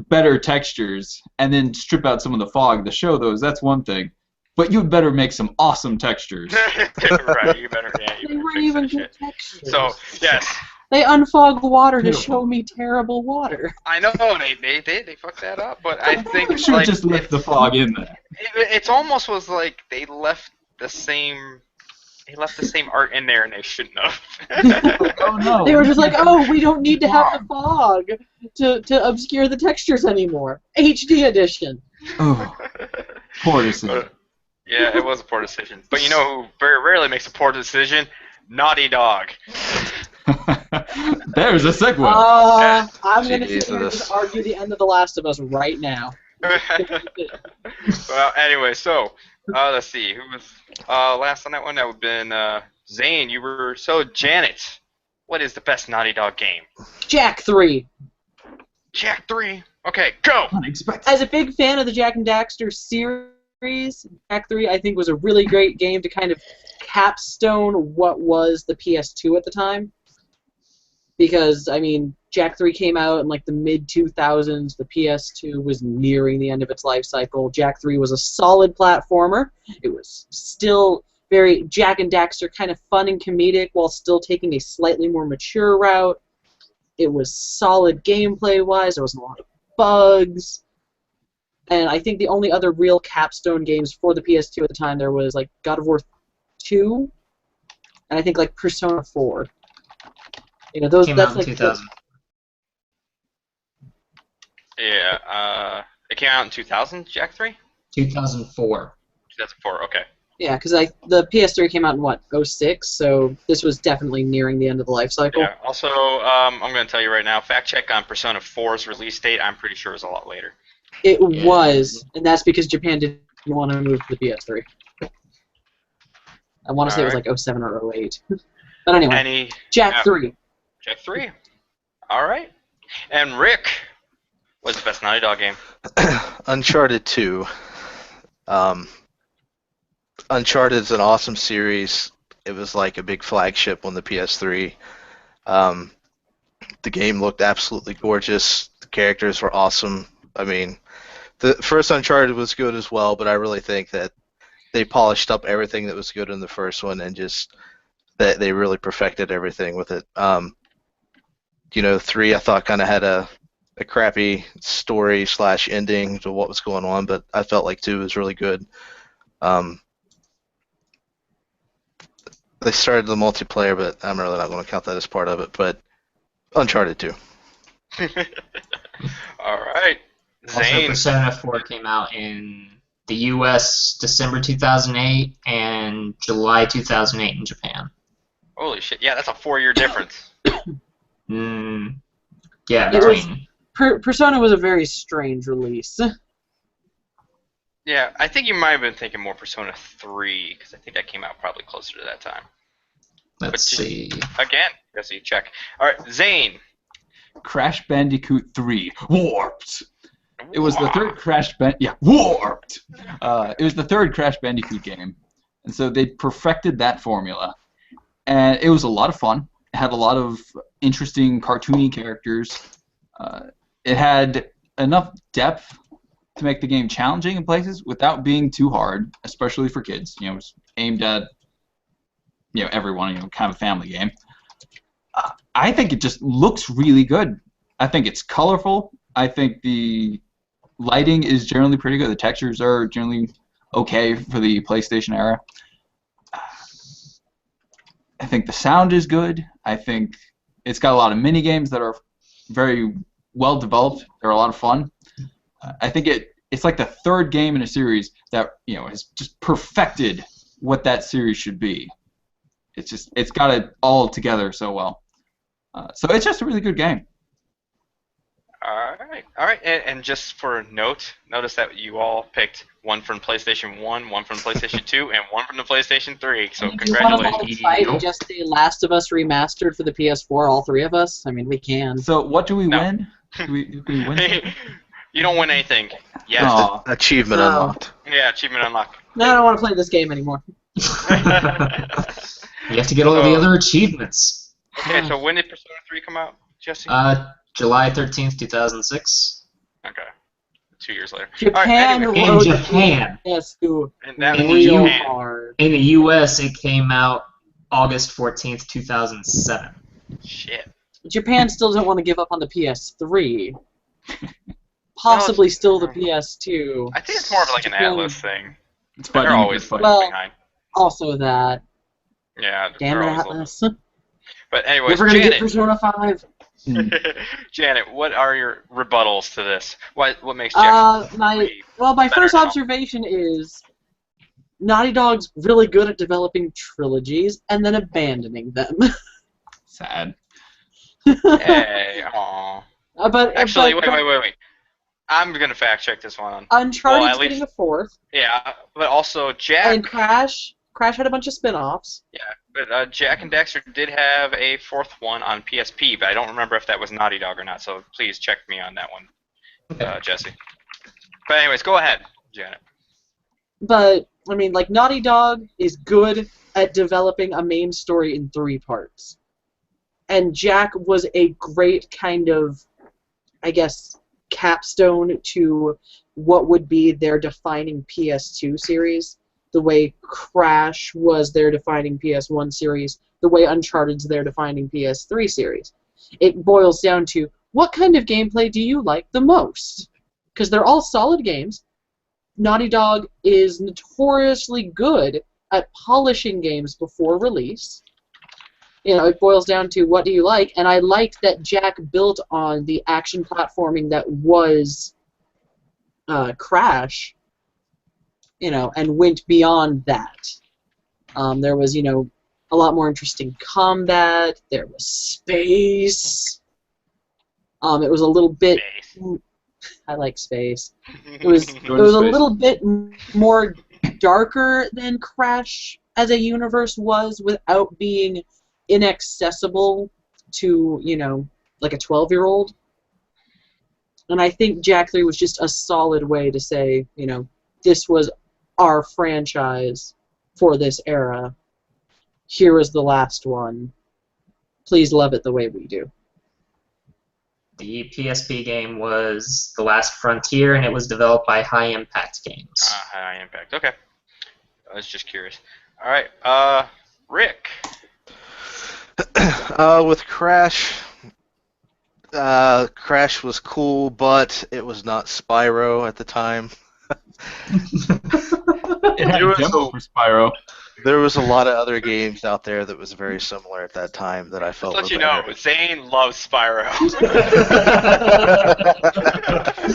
better textures and then strip out some of the fog to show those, that's one thing. But you'd better make some awesome textures. Right, you better. Yeah, They weren't even good textures. So yes. They unfogged water to show me terrible water. I know they fucked that up, but I think I'm sure just left the fog in there. It's almost was like they left the same art in there, and they shouldn't have. Oh no! They were just like, oh, we don't need to have the fog to obscure the textures anymore. HD edition. Oh, poor decision. Yeah, it was a poor decision. But you know who very rarely makes a poor decision? Naughty Dog. There's a segue. I'm going to sit here and just argue the end of The Last of Us right now. Well, anyway, so let's see. Who was last on that one? That would have been Zane. You were Janet. What is the best Naughty Dog game? Jak 3. Jak 3. Okay, go. Unexpected. As a big fan of the Jak and Daxter series, Jak 3 I think was a really great game to kind of capstone what was the PS2 at the time. Because, I mean, Jak 3 came out in like the mid-2000s, the PS2 was nearing the end of its life cycle. Jak 3 was a solid platformer. It was still very Jak and Daxter kind of fun and comedic while still taking a slightly more mature route. It was solid gameplay-wise. There wasn't a lot of bugs. And I think the only other real capstone games for the PS2 at the time, there was like God of War 2, and I think like Persona 4. You know, those. Came that's out in like 2000. Yeah, it came out in 2000, Jak 3? 2004. 2004, okay. Yeah, because the PS3 came out in what, 06, so this was definitely nearing the end of the life cycle. Yeah. Also, I'm going to tell you right now, fact check on Persona 4's release date. I'm pretty sure it was a lot later. It was, and that's because Japan didn't want to move to the PS3. I want to say it was like 07 or 08. But anyway, Jak 3. Jak 3. All right. And Rick, what's the best Naughty Dog game? Uncharted 2. Uncharted is an awesome series. It was like a big flagship on the PS3. The game looked absolutely gorgeous. The characters were awesome. I mean, the first Uncharted was good as well, but I really think that they polished up everything that was good in the first one, and just that they really perfected everything with it. You know, 3 I thought kind of had a crappy story / ending to what was going on, but I felt like 2 was really good. They started the multiplayer, but I'm really not going to count that as part of it. But Uncharted 2. All right. Also, Zane. Persona 4 came out in the U.S. December 2008 and July 2008 in Japan. Holy shit! Yeah, that's a 4-year difference. Yeah, It was- between. Persona was a very strange release. Yeah, I think you might have been thinking more Persona 3, because I think that came out probably closer to that time. Let's see. Again, guess you check. All right, Zane. Crash Bandicoot 3 Warped. It was the third Crash Warped. It was the third Crash Bandicoot game. And so they perfected that formula. And it was a lot of fun. It had a lot of interesting cartoony characters. It had enough depth to make the game challenging in places without being too hard, especially for kids. You know, it was aimed at everyone. Kind of a family game. I think it just looks really good. I think it's colorful. I think the lighting is generally pretty good. The textures are generally okay for the PlayStation era. I think the sound is good. I think it's got a lot of mini games that are very well developed. They're a lot of fun. I think it's like the third game in a series that has just perfected what that series should be. It's got it all together so well. So it's just a really good game. All right. And just for a notice that you all picked one from PlayStation 1, one from PlayStation 2, and one from the PlayStation 3. So congratulations. Do you want to just say Last of Us Remastered for the PS4, all three of us? I mean, we can. So what do we win? Do we win something? You don't win anything. Yes. Oh. Achievement unlocked. Yeah, achievement unlocked. No, I don't want to play this game anymore. You have to get all the other achievements. Okay, so when did Persona 3 come out, Jesse? July 13th, 2006. Okay. 2 years later. Japan All right, anyway. In Japan. Yes, who And that In was the real Japan. hard. In the US, it came out August 14th, 2007. Shit. Japan still doesn't want to give up on the PS3. Possibly still the PS2. I think it's more of like an Japan- Atlas thing. It's They're fighting always fight. Well, behind. Also that. Yeah, Damn they're it, always a little- Atlas. But anyways, Never gonna get Janet, Persona 5. Janet, what are your rebuttals to this? What makes Jack My better first now? observation is Naughty Dog's really good at developing trilogies and then abandoning them. Sad. Hey, aw. But Actually, but wait. I'm gonna fact check this one. Uncharted's Well, at getting least- a fourth, Yeah, but also Jack. and Crash had a bunch of spin-offs. Yeah, but Jack and Daxter did have a fourth one on PSP, but I don't remember if that was Naughty Dog or not. So please check me on that one, Jesse. But anyways, go ahead, Janet. But I mean, like, Naughty Dog is good at developing a main story in 3 parts, and Jack was a great kind of, I guess, capstone to what would be their defining PS2 series. The way Crash was their defining PS1 series, the way Uncharted's their defining PS3 series. It boils down to, what kind of gameplay do you like the most? Because they're all solid games. Naughty Dog is notoriously good at polishing games before release. It boils down to, what do you like? And I liked that Jack built on the action platforming that was Crash, and went beyond that. There was, a lot more interesting combat. There was space. It was a little bit. I like space. It was a little bit more darker than Crash as a universe was, without being inaccessible to, like a 12-year-old. And I think Jak 3 was just a solid way to say, this was our franchise for this era. Here is the last one. Please love it the way we do. The PSP game was The Last Frontier, and it was developed by High Impact Games. High Impact. Okay. I was just curious. All right. Rick. With Crash, Crash was cool, but it was not Spyro at the time. It had a demo for Spyro. There was a lot of other games out there that was very similar at that time that I felt Let's let were you better. know, Zane loves Spyro.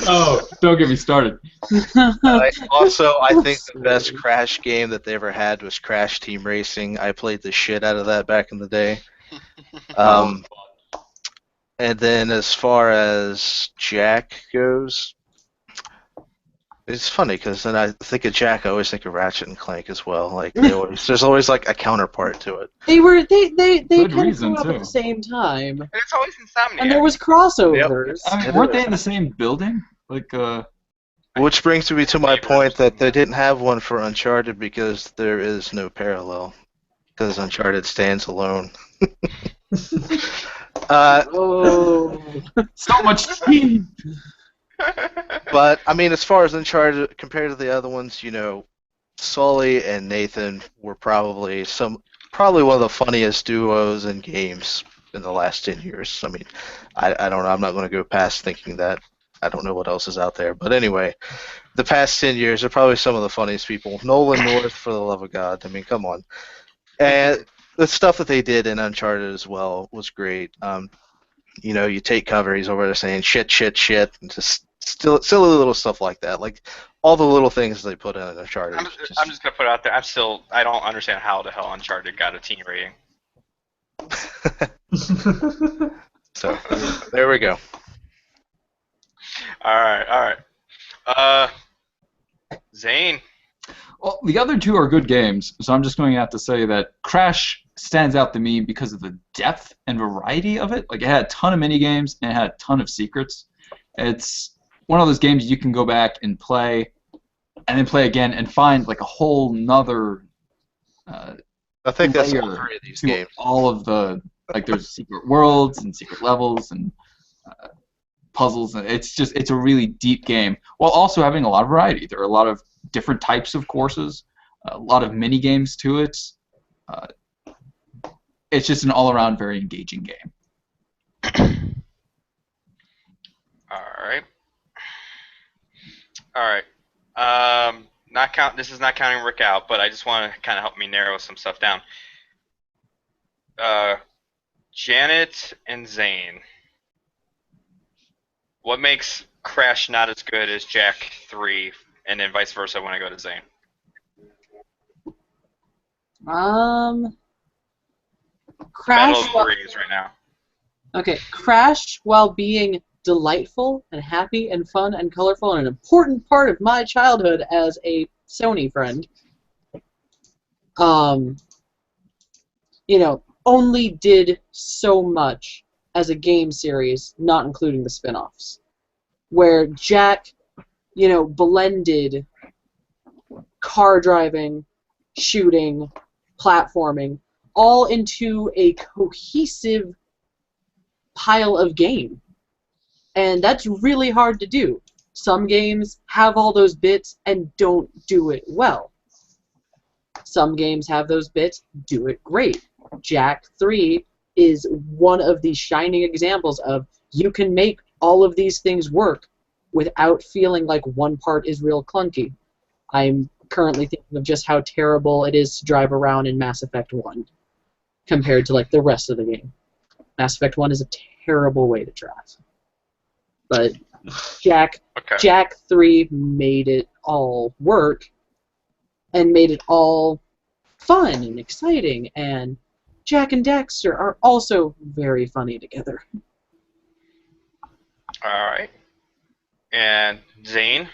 Oh, don't get me started. I think the best Crash game that they ever had was Crash Team Racing. I played the shit out of that back in the day. And then as far as Jak goes, it's funny because then I think of Jak, I always think of Ratchet and Clank as well. Like there's always like a counterpart to it. They Good kind of reason, grew up too. at the same time, And it's always Insomniac. and there was crossovers. I mean, weren't they in the same building? Like, Which brings me to my point that they didn't have one for Uncharted because there is no parallel. Because Uncharted stands alone. Oh. So much cheese. But I mean, as far as Uncharted compared to the other ones, you know, Sully and Nathan were probably one of the funniest duos in games in the last 10 years. I mean, I don't know. I'm not going to go past thinking that. I don't know what else is out there. But anyway, the past 10 years are probably some of the funniest people. Nolan North, for the love of God. I mean, come on. And the stuff that they did in Uncharted as well was great. You know, you take cover, he's over there saying shit, shit, shit, and just silly little stuff like that. Like, all the little things they put in Uncharted. I'm just going to put it out there. I don't understand how the hell Uncharted got a teen rating. So, there we go. Alright. Zane. Well, the other two are good games, so I'm just going to have to say that Crash stands out to me because of the depth and variety of it. Like, it had a ton of mini games and it had a ton of secrets. It's one of those games you can go back and play, and then play again and find like a whole nother. I think that's all layer three of these to games. all of the there's secret worlds and secret levels and puzzles, and it's a really deep game while also having a lot of variety. There are a lot of different types of courses, a lot of mini games to it. It's just an all-around very engaging game. All right. This is not counting Rick out, but I just want to kind of help me narrow some stuff down. Janet and Zane. What makes Crash not as good as Jack 3, and then vice versa when I go to Zane? Crash. Battle of threes right now. Okay, Crash, while being delightful and happy and fun and colorful and an important part of my childhood as a Sony friend, you know, only did so much as a game series, not including the spin-offs, where Jack, you know, blended car driving, shooting, platforming, all into a cohesive pile of game. And that's really hard to do. Some games have all those bits and don't do it well. Some games have those bits, do it great. Jack 3 is one of the shining examples of you can make all of these things work without feeling like one part is real clunky. I'm currently thinking of just how terrible it is to drive around in Mass Effect 1 compared to like the rest of the game. Mass Effect 1 is a terrible way to drive. But Jack 3 made it all work and made it all fun and exciting, and Jack and Daxter are also very funny together. Alright. And Zane?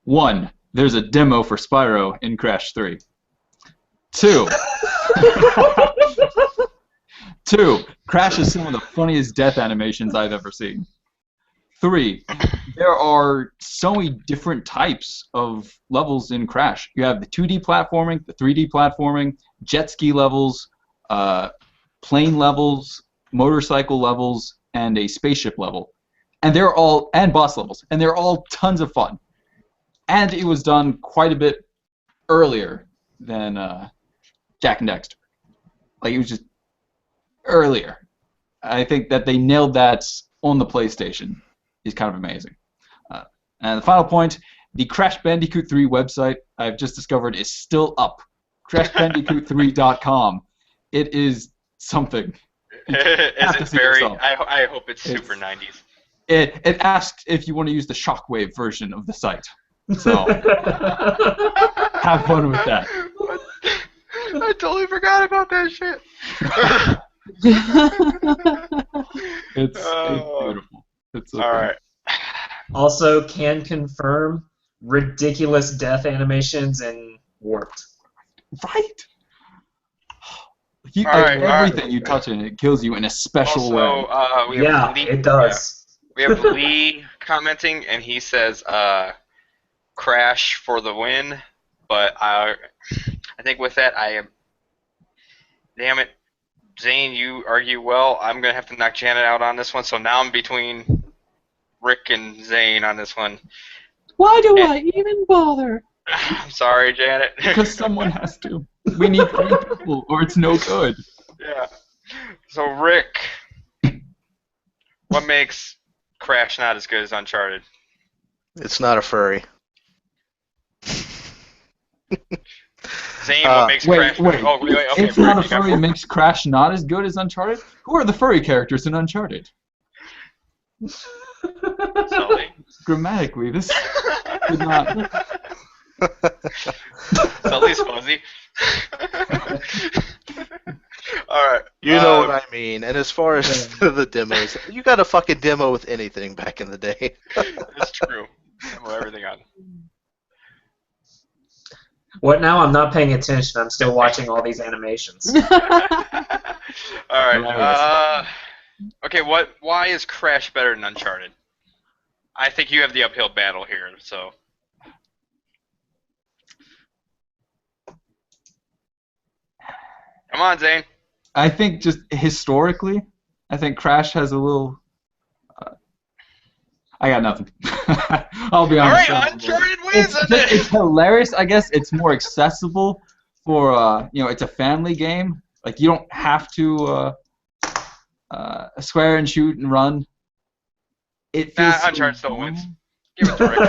1. There's a demo for Spyro in Crash 3. 2. 2. Crash is some of the funniest death animations I've ever seen. 3. There are so many different types of levels in Crash. You have the 2D platforming, the 3D platforming, jet ski levels, plane levels, motorcycle levels, and a spaceship level. And they're all, and boss levels, and they're all tons of fun. And it was done quite a bit earlier than Jack and Daxter. Like, it was just earlier. I think that they nailed that on the PlayStation. Is kind of amazing. And the final point, the Crash Bandicoot 3 website I've just discovered is still up. CrashBandicoot3.com. It is something. Is it very... I hope it's super 90s. It asks if you want to use the Shockwave version of the site. So, have fun with that. I totally forgot about that shit. It's beautiful. It's okay. All right. Also, can confirm ridiculous death animations and Warped. Right? Everything you touch in it kills you in a special way. We have Lee, it does. We have Lee commenting, and he says Crash for the win. But I think with that, damn it, Zane, you argue well. I'm gonna have to knock Janet out on this one. So now I'm between Rick and Zane on this one. Why do I even bother? I'm sorry, Janet. Because someone has to. We need 3 people, or it's no good. Yeah. So Rick, what makes Crash not as good as Uncharted? It's not a furry. Zane, what makes Crash? Wait. Oh, wait, okay. It's not a furry makes Crash not as good as Uncharted? Who are the furry characters in Uncharted? Sully. Grammatically, this did not. Sully's fuzzy. Alright. You know what I mean. And as far as the demos, you got a fucking demo with anything back in the day. It's true. Demo everything on. What now? I'm not paying attention. I'm still watching all these animations. Alright. Okay, why is Crash better than Uncharted? I think you have the uphill battle here, so. Come on, Zane. I think just historically, I think Crash has a little. I got nothing. I'll be honest. All right, Uncharted wins on this. It's hilarious. I guess it's more accessible for it's a family game. Like you don't have to square and shoot and run. It feels Uncharted still wins. Give it to Rick.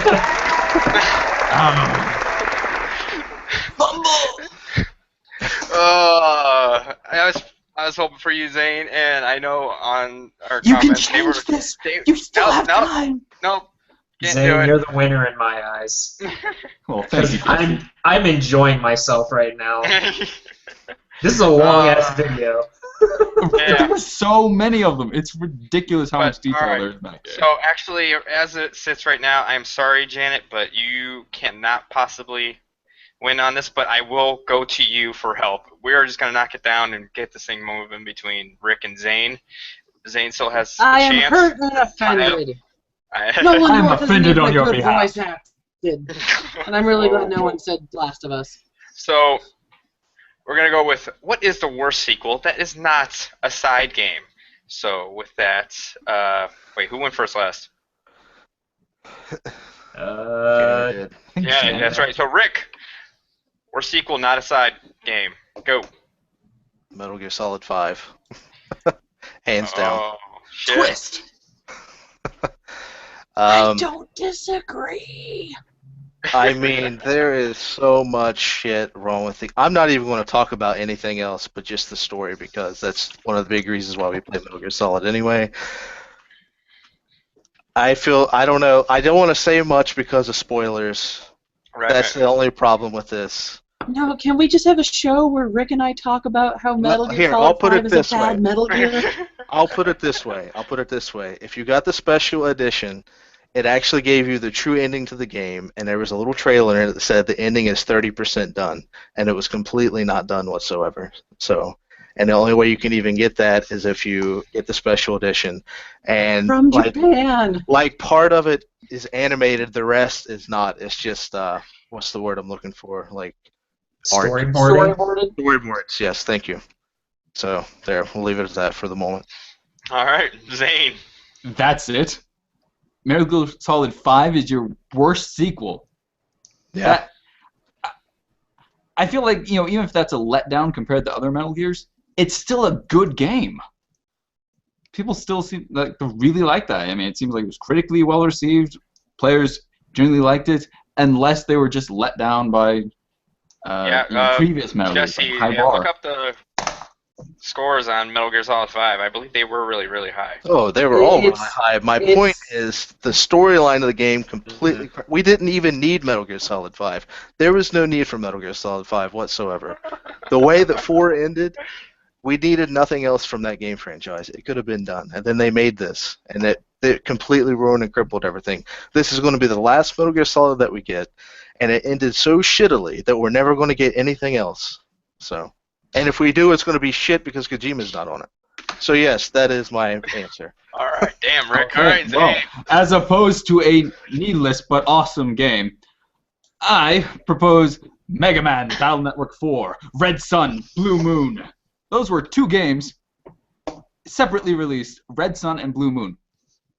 I was hoping for you, Zane, and I know on our You can comments change this. You still have time. Nope. Can't Zane, do it. you're the winner in my eyes. Well, thank you. I'm enjoying myself right now. This is a long ass video. Yeah. There's so many of them. It's ridiculous how much detail alright. there's back there. So actually, as it sits right now, I'm sorry, Janet, but you cannot possibly win on this, but I will go to you for help. We're just going to knock it down and get this thing moving between Rick and Zane. Zane still has a I am chance. hurt and offended. I- No one I'm more doesn't offended make on my your good behalf. voice acted. And I'm really glad no one said Last of Us. So, we're going to go with, what is the worst sequel that is not a side game? So, with that, wait, who went first last? Uh, Yeah, that's right. So, Rick, worst sequel, not a side game. Go. Metal Gear Solid 5. Hands down. Oh, shit. Twist. I Um, don't disagree. I mean, there is so much shit wrong with it. I'm not even going to talk about anything else but just the story because that's one of the big reasons why we play Metal Gear Solid anyway. I don't know. I don't want to say much because of spoilers. Right. That's the only problem with this. No, can we just have a show where Rick and I talk about how Metal Gear Here, Solid I'll put 5 it is this a bad way. Metal Gear? I'll put it this way. If you got the special edition, it actually gave you the true ending to the game, and there was a little trailer in it that said the ending is 30% done, and it was completely not done whatsoever. So, and the only way you can even get that is if you get the special edition. And From Japan. like part of it is animated, the rest is not. It's just what's the word I'm looking for? Like storyboarding. Storyboarded. storyboards. Yes, thank you. So there, we'll leave it at that for the moment. All right, Zane. That's it. Metal Gear Solid 5 is your worst sequel. Yeah. I feel like, even if that's a letdown compared to other Metal Gears, it's still a good game. People still seem like to really like that. I mean, it seems like it was critically well received. Players generally liked it, unless they were just let down by previous Metal Gears. Jesse, Like high bar. look up the scores on Metal Gear Solid 5. I believe they were really, really high. Oh, they were all really It's- high. My it's- point is the storyline of the game completely. We didn't even need Metal Gear Solid 5. There was no need for Metal Gear Solid 5 whatsoever. The way that 4 ended, we needed nothing else from that game franchise. It could have been done, and then they made this, and it completely ruined and crippled everything. This is going to be the last Metal Gear Solid that we get, and it ended so shittily that we're never going to get anything else. So. And if we do, it's going to be shit because Kojima's not on it. So yes, that is my answer. All right, damn, Rick. Okay, All right, well, Zane. as opposed to a needless but awesome game, I propose Mega Man Battle Network 4, Red Sun, Blue Moon. Those were 2 games separately released, Red Sun and Blue Moon.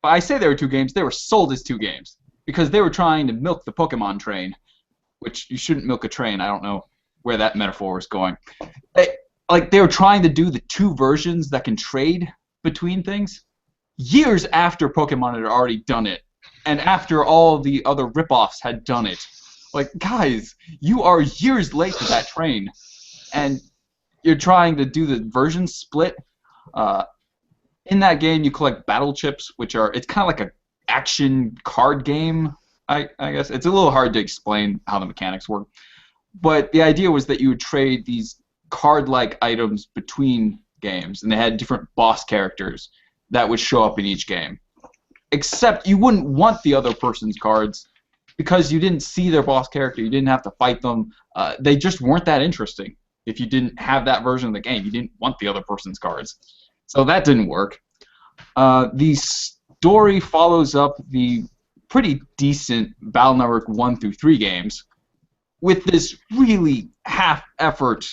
But I say they were 2 games, they were sold as 2 games because they were trying to milk the Pokemon train, which you shouldn't milk a train. I don't know where that metaphor was going. They were trying to do the 2 versions that can trade between things years after Pokemon had already done it, and after all the other ripoffs had done it. Like, guys, you are years late to that train, and you're trying to do the version split. In that game, you collect battle chips, it's kind of like an action card game, I guess. It's a little hard to explain how the mechanics work. But the idea was that you would trade these card-like items between games, and they had different boss characters that would show up in each game. Except you wouldn't want the other person's cards because you didn't see their boss character, you didn't have to fight them. They just weren't that interesting. If you didn't have that version of the game, you didn't want the other person's cards. So that didn't work. The story follows up the pretty decent Battle Network 1 through 3 games with this really half-effort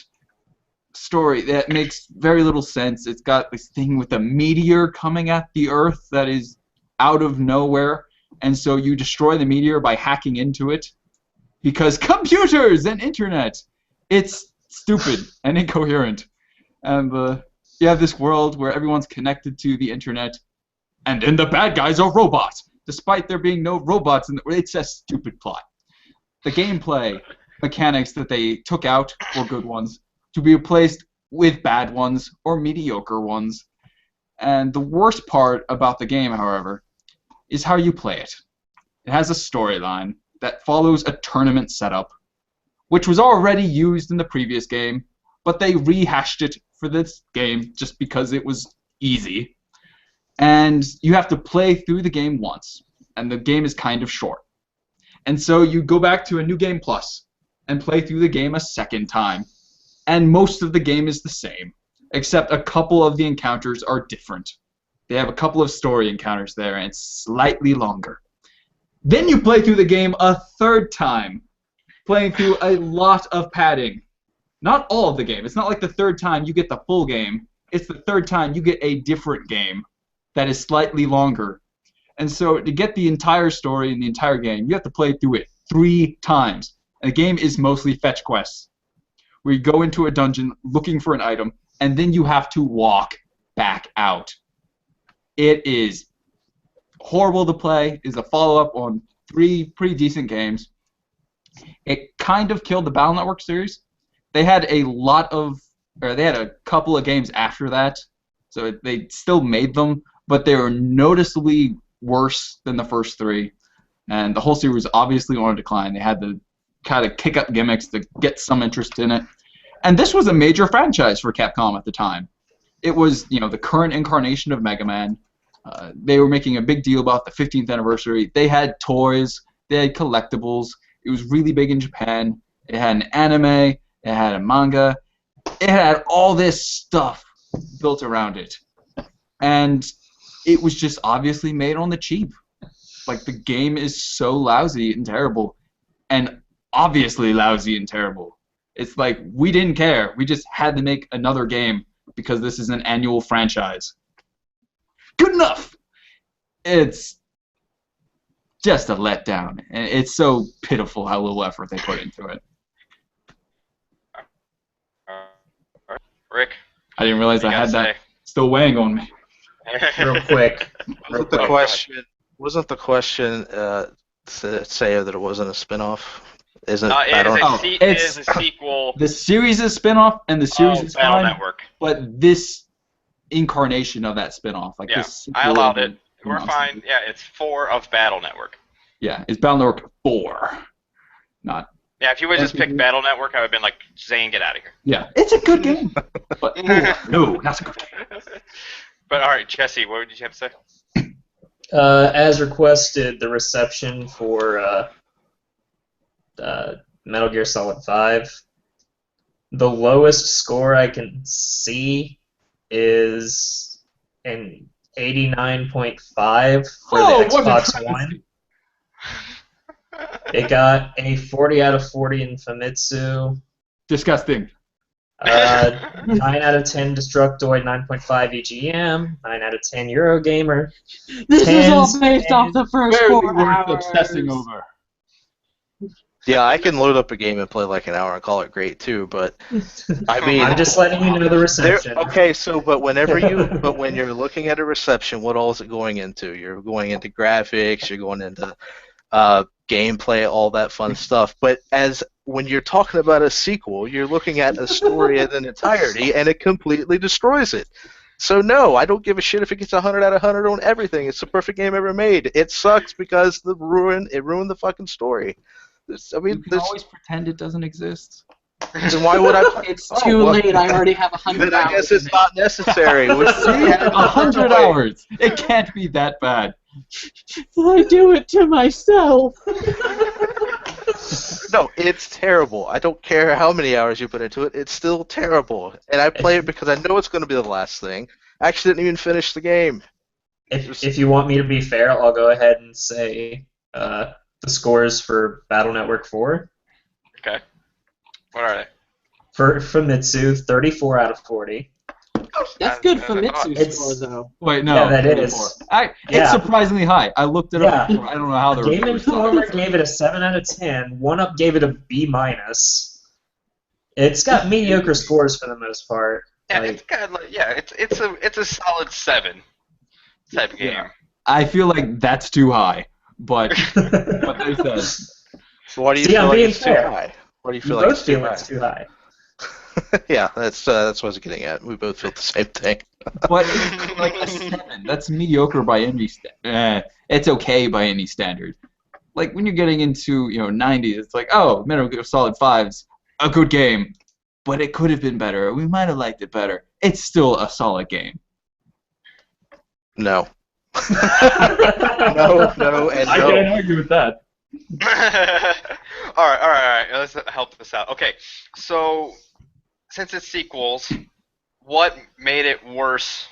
story that makes very little sense. It's got this thing with a meteor coming at the Earth that is out of nowhere, and so you destroy the meteor by hacking into it because computers and internet. It's stupid and incoherent. And you have this world where everyone's connected to the internet, and then the bad guys are robots, despite there being no robots in it's a stupid plot. The gameplay mechanics that they took out were good ones, to be replaced with bad ones or mediocre ones. And the worst part about the game, however, is how you play it. It has a storyline that follows a tournament setup, which was already used in the previous game, but they rehashed it for this game just because it was easy. And you have to play through the game once, and the game is kind of short. And so you go back to a New Game Plus and play through the game a second time. And most of the game is the same, except a couple of the encounters are different. They have a couple of story encounters there, and it's slightly longer. Then you play through the game a third time, playing through a lot of padding. Not all of the game. It's not like the third time you get the full game. It's the third time you get a different game that is slightly longer. And so to get the entire story in the entire game, you have to play through it 3 times. And the game is mostly fetch quests, where you go into a dungeon looking for an item, and then you have to walk back out. It is horrible to play. It's a follow-up on 3 pretty decent games. It kind of killed the Battle Network series. They had a couple of games after that, so they still made them, but they were noticeably worse than the first 3, and the whole series was obviously on a decline. They had to kind of kick up gimmicks to get some interest in it. And this was a major franchise for Capcom at the time. It was, the current incarnation of Mega Man. They were making a big deal about the 15th anniversary. They had toys. They had collectibles. It was really big in Japan. It had an anime. It had a manga. It had all this stuff built around it. And it was just obviously made on the cheap. Like, the game is so lousy and terrible. And obviously lousy and terrible. It's like, we didn't care. We just had to make another game because this is an annual franchise. Good enough! It's just a letdown. And it's so pitiful how little effort they put into it. Rick? I didn't realize I had that still weighing on me. Real quick. Wasn't the question say that it wasn't a spin-off? Isn't it is a sequel. The series is spin-off, and the series is Battle fine, Network. but this incarnation of that spin-off, this I allowed it. We're fine. Yeah, it's 4 of Battle Network. Yeah, it's Battle Network 4, not. Yeah, if you would just pick Battle Network, I would have been like, Zane, get out of here. Yeah, it's a good game, but no, not a good game. But all right, Jesse, what did you have to say? As requested, the reception for Metal Gear Solid 5, the lowest score I can see is an 89.5 for Oh, the what a Xbox travesty. One. It got a 40 out of 40 in Famitsu. Disgusting. 9 out of 10 Destructoid, 9.5 EGM, 9 out of 10 Eurogamer. This is all Tens, based off the first Barely 4 worth hours. obsessing over. Yeah, I can load up a game and play like an hour and call it great too, but I mean, I'm just letting you know the reception. okay, so but when you're looking at a reception, what all is it going into? You're going into graphics, you're going into gameplay, all that fun stuff. But when you're talking about a sequel, you're looking at a story in an entirety, and it completely destroys it. So no, I don't give a shit if it gets 100 out of 100 on everything. It's the perfect game ever made. It sucks because it ruined the fucking story. You can always pretend it doesn't exist. Then why would I? It's too late. I already have 100 Then hours. I guess it's not necessary. See? 100 hours. It can't be that bad. I do it to myself. No, it's terrible. I don't care how many hours you put into it. It's still terrible. And I play it because I know it's going to be the last thing. I actually didn't even finish the game. If you want me to be fair, I'll go ahead and say the scores for Battle Network 4. Okay. What are they? For Famitsu, 34 out of 40. That's good for Mitsu It's- score, though. Wait, no. Yeah, that 34. is. It's Yeah. surprisingly high. I looked it up Yeah. before. I don't know how the Game reviewers Informer thought. gave it a 7 out of 10. 1UP gave it a B-. It's got mediocre scores for the most part. Yeah, Like- it's got like it's a solid 7 type of game. Yeah. I feel like that's too high, but what they said. So why do you See, feel I'm like being it's fair. too high? Why do you You feel like both it's too feel high? it's too high. Yeah, that's what I was getting at. We both feel the same thing. But it's like a 7. That's mediocre by any it's okay by any standard. Like when you're getting into 90s, it's like, oh, Metal Gear Solid 5's a good game, but it could have been better. We might have liked it better. It's still a solid game. No. No, and I no. can't argue with that. all right. Let's help this out. Okay, so since it's sequels, what made it worse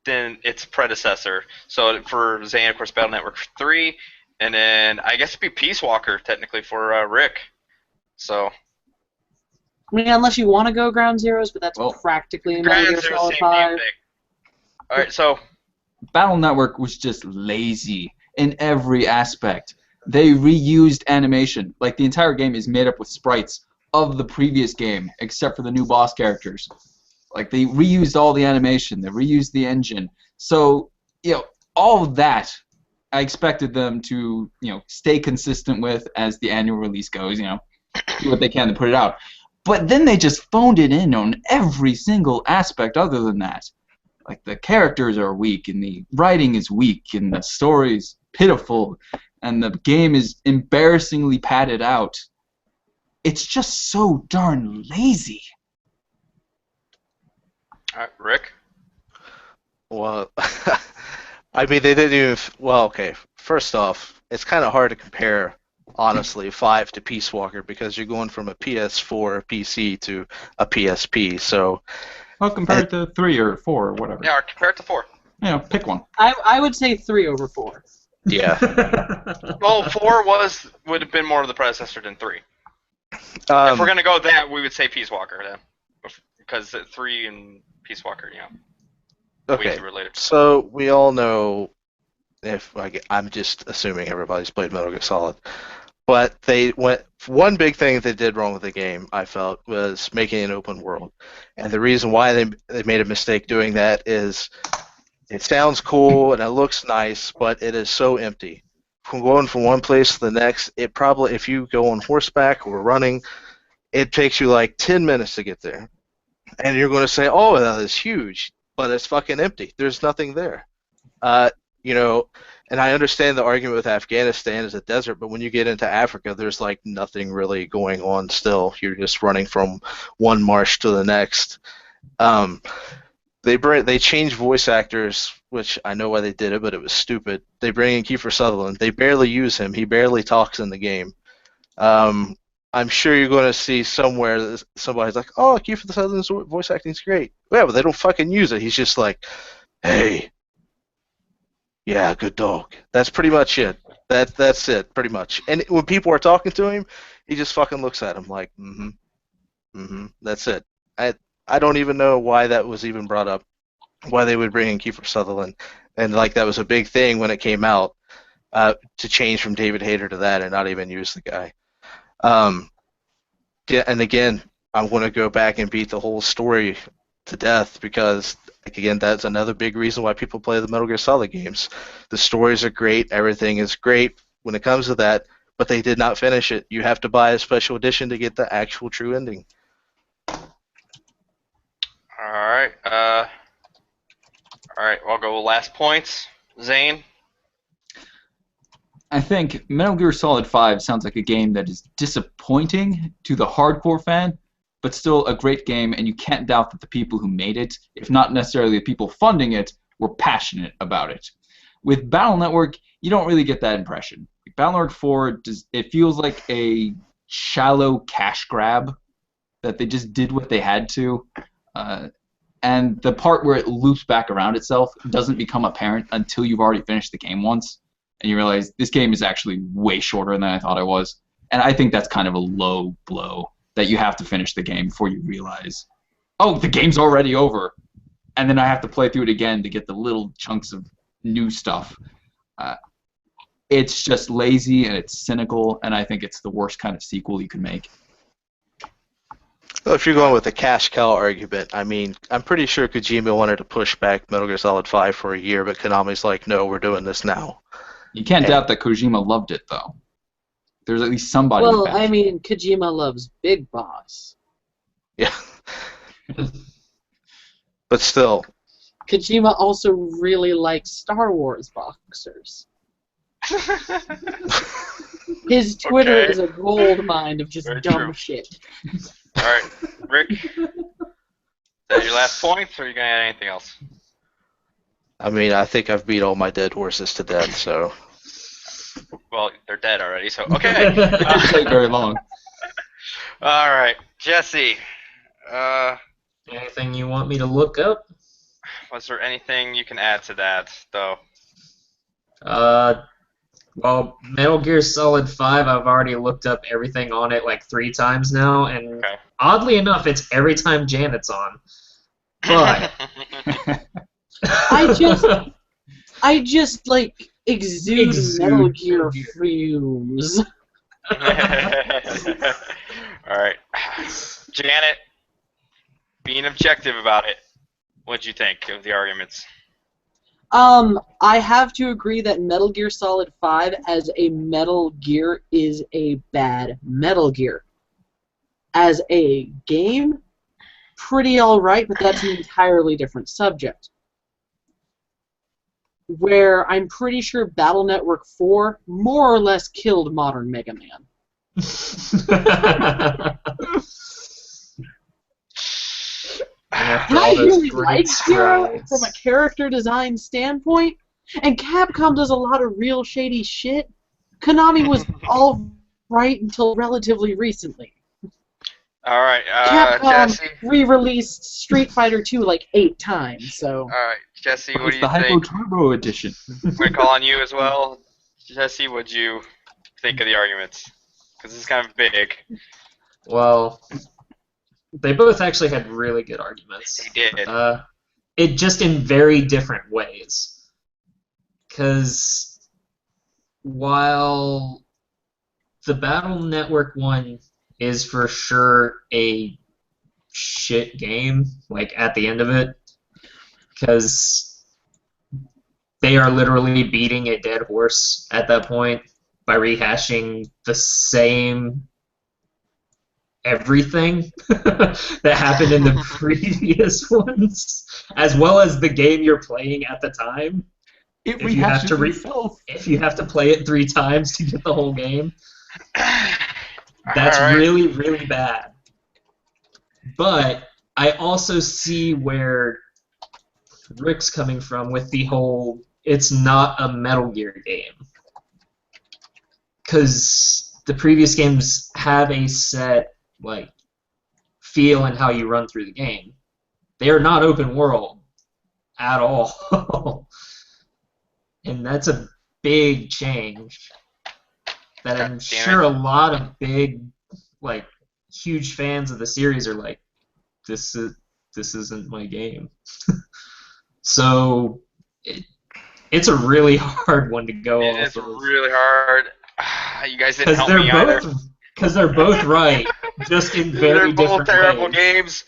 than its predecessor? So for Zane, of course, Battle Network 3, and then I guess it'd be Peace Walker technically for Rick. So I mean, unless you want to go Ground Zeroes, but that's Well, practically a Metal Ground Gear Zero, Solid same 5. damn thing. All right, so Battle Network was just lazy in every aspect. They reused animation. Like, the entire game is made up with sprites of the previous game, except for the new boss characters. Like, they reused all the animation. They reused the engine. So, all of that, I expected them to, stay consistent with as the annual release goes, do what they can to put it out. But then they just phoned it in on every single aspect other than that. Like, the characters are weak, and the writing is weak, and the story's pitiful, and the game is embarrassingly padded out. It's just so darn lazy. all right, Rick. Well, I mean, they didn't even. Well, okay. First off, it's kind of hard to compare, honestly, 5 to Peace Walker because you're going from a PS4 PC to a PSP. So, Well, compared to 3 or 4 or whatever. Yeah, compare it to 4. Pick one. I would say 3 over 4. yeah. Well, 4 would have been more of the predecessor than 3. If we're gonna go that, we would say Peace Walker then, because 3 and Peace Walker, way Okay. too related. So we all know, I'm just assuming everybody's played Metal Gear Solid, but one big thing they did wrong with the game, I felt, was making an open world, and the reason why they made a mistake doing that is it sounds cool and it looks nice, but it is so empty. From going from one place to the next, it probably, if you go on horseback or running, it takes you like 10 minutes to get there, and you're going to say, "Oh, that is huge." But it's fucking empty. There's nothing there. And I understand the argument with Afghanistan is a desert, but when you get into Africa, there's like nothing really going on still. You're just running from one marsh to the next. They changed voice actors, which I know why they did it, but it was stupid. They bring in Kiefer Sutherland. They barely use him. He barely talks in the game. I'm sure you're going to see somewhere that somebody's like, "Oh, Kiefer Sutherland's voice acting's great." Yeah, but they don't fucking use it. He's just like, Hey, yeah, good dog. That's pretty much it. That's it, pretty much. And when people are talking to him, he just fucking looks at him like, mm-hmm, mm-hmm. That's it. I don't even know why that was even brought up. Why they would bring in Kiefer Sutherland, and like that was a big thing when it came out, to change from David Hayter to that and not even use the guy. Um, yeah, and again, I'm going to go back and beat the whole story to death because, like, again, that's another big reason why people play the Metal Gear Solid games. The stories are great, everything is great when it comes to that, but they did not finish it. You have to buy a special edition to get the actual true ending. Alright, alright, well, I'll go last points. Zane? I think Metal Gear Solid 5 sounds like a game that is disappointing to the hardcore fan, but still a great game, and you can't doubt that the people who made it, if not necessarily the people funding it, were passionate about it. With Battle Network, you don't really get that impression. Battle Network 4, it feels like a shallow cash grab, that they just did what they had to, and the part where it loops back around itself doesn't become apparent until you've already finished the game once, and you realize this game is actually way shorter than I thought it was. And I think that's kind of a low blow, that you have to finish the game before you realize, oh, the game's already over, and then I have to play through it again to get the little chunks of new stuff. It's just lazy and it's cynical, and I think it's the worst kind of sequel you can make. Well, if you're going with the cash cow argument, I mean, I'm pretty sure Kojima wanted to push back Metal Gear Solid 5 for a year, but Konami's like, no, we're doing this now. You can't doubt that Kojima loved it, though. There's at least somebody. Well, I mean, Kojima loves Big Boss. Yeah. But still. Kojima also really likes Star Wars boxers. His Twitter is a gold mine of just Very dumb true. shit. Alright, Rick? Is that your last points, or are you going to add anything else? I mean, I think I've beat all my dead horses to death, so. Well, they're dead already, so okay. It didn't take very long. Alright, Jesse. Anything you want me to look up? Was there anything you can add to that, though? Well, Metal Gear Solid 5, I've already looked up everything on it like 3 times now, and Okay. oddly enough, it's every time Janet's on. But I just like exude Metal Gear fumes. Alright. Janet, being objective about it, what'd you think of the arguments? I have to agree that Metal Gear Solid 5 as a Metal Gear is a bad Metal Gear. As a game, pretty alright, but that's an entirely different subject. Where I'm pretty sure Battle Network 4 more or less killed modern Mega Man. after I all those really great like Zero strides. from a character design standpoint, and Capcom does a lot of real shady shit. Konami was all right until relatively recently. Alright, Capcom Jesse. re-released Street Fighter 2 like 8 times, so... Alright, Jesse, what It's do the you Hyper think? Turbo Edition. I'm going to call on you as well. Jesse, what'd you think of the arguments? Because this is kind of big. Well, they both actually had really good arguments. They did. It just in very different ways. Because while the Battle Network one is for sure a shit game, like at the end of it, because they are literally beating a dead horse at that point by rehashing the same everything that happened in the previous ones, as well as the game you're playing at the time. It If you have to rehashes itself. If you have to play it 3 times to get the whole game, that's Alright. really, really bad. But I also see where Rick's coming from with the whole, it's not a Metal Gear game. Because the previous games have a set, like, feel and how you run through the game. They are not open world. at all. And that's a big change that God I'm damn sure it. a lot of big, like, huge fans of the series are like, this isn't my game. So it's a really hard one to go It off is of. really hard. You guys didn't Because help me either. they're both right, just in very They're both different terrible ways. games.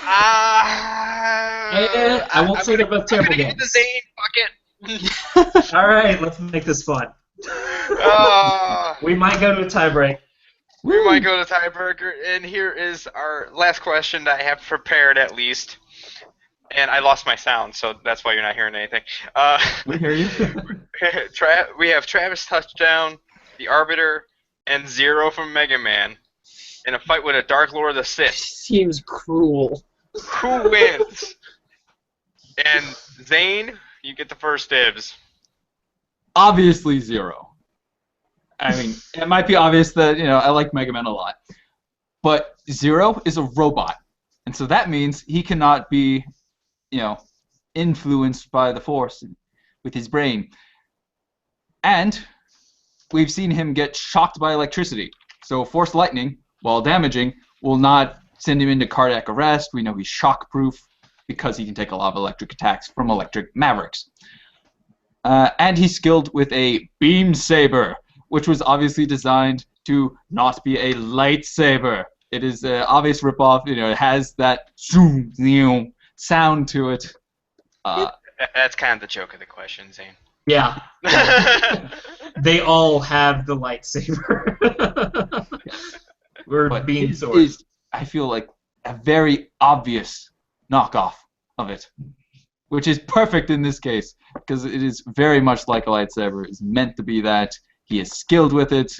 I won't say they're both terrible I'm gonna give it to games. Zane. Fuck it. All right, let's make this fun. We might go to a tiebreak. We might go to tiebreaker, and here is our last question that I have prepared at least. And I lost my sound, so that's why you're not hearing anything. We hear you. We have Tavis Touchdown, the Arbiter, and Zero from Mega Man in a fight with a Dark Lord of the Sith. Seems cruel. Who wins? And Zane, you get the first dibs. Obviously Zero. I mean, it might be obvious that, I like Mega Man a lot. But Zero is a robot. And so that means he cannot be, influenced by the Force with his brain. And we've seen him get shocked by electricity. So Force Lightning, while damaging, will not send him into cardiac arrest. We know he's shock-proof because he can take a lot of electric attacks from electric Mavericks. And he's skilled with a beam saber, which was obviously designed to not be a lightsaber. It is an obvious ripoff. It has that zoom sound to it. That's kind of the joke of the question, Zane. Yeah. They all have the lightsaber. We're But being his swords. is, I feel like, a very obvious knockoff of it, which is perfect in this case because it is very much like a lightsaber. It's meant to be that. He is skilled with it.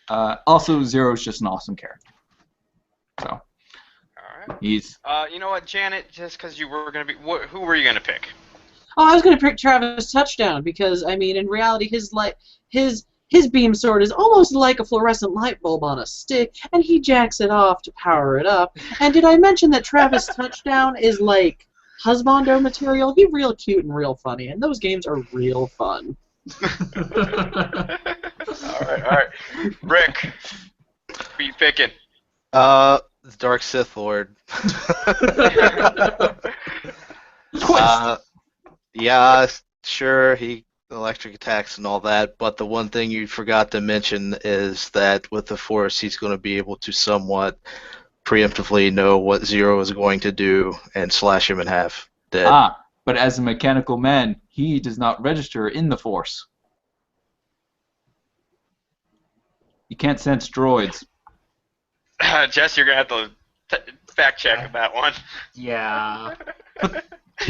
Also, Zero is just an awesome character. So, All right. he's... You know what, Janet? Just because you were gonna be, who were you gonna pick? Oh, I was gonna pick Tavis Touchdown because I mean, in reality, his beam sword is almost like a fluorescent light bulb on a stick, and he jacks it off to power it up. And did I mention that Tavis Touchdown is like husbando material? He's real cute and real funny, and those games are real fun. All right. Rick, who are you picking? The Dark Sith Lord. Yeah, sure, he electric attacks and all that, but the one thing you forgot to mention is that with the Force, he's going to be able to somewhat preemptively know what Zero is going to do and slash him in half. Dead. But as a mechanical man, he does not register in the Force. He can't sense droids. Jess, you're gonna have to fact check that one. Yeah.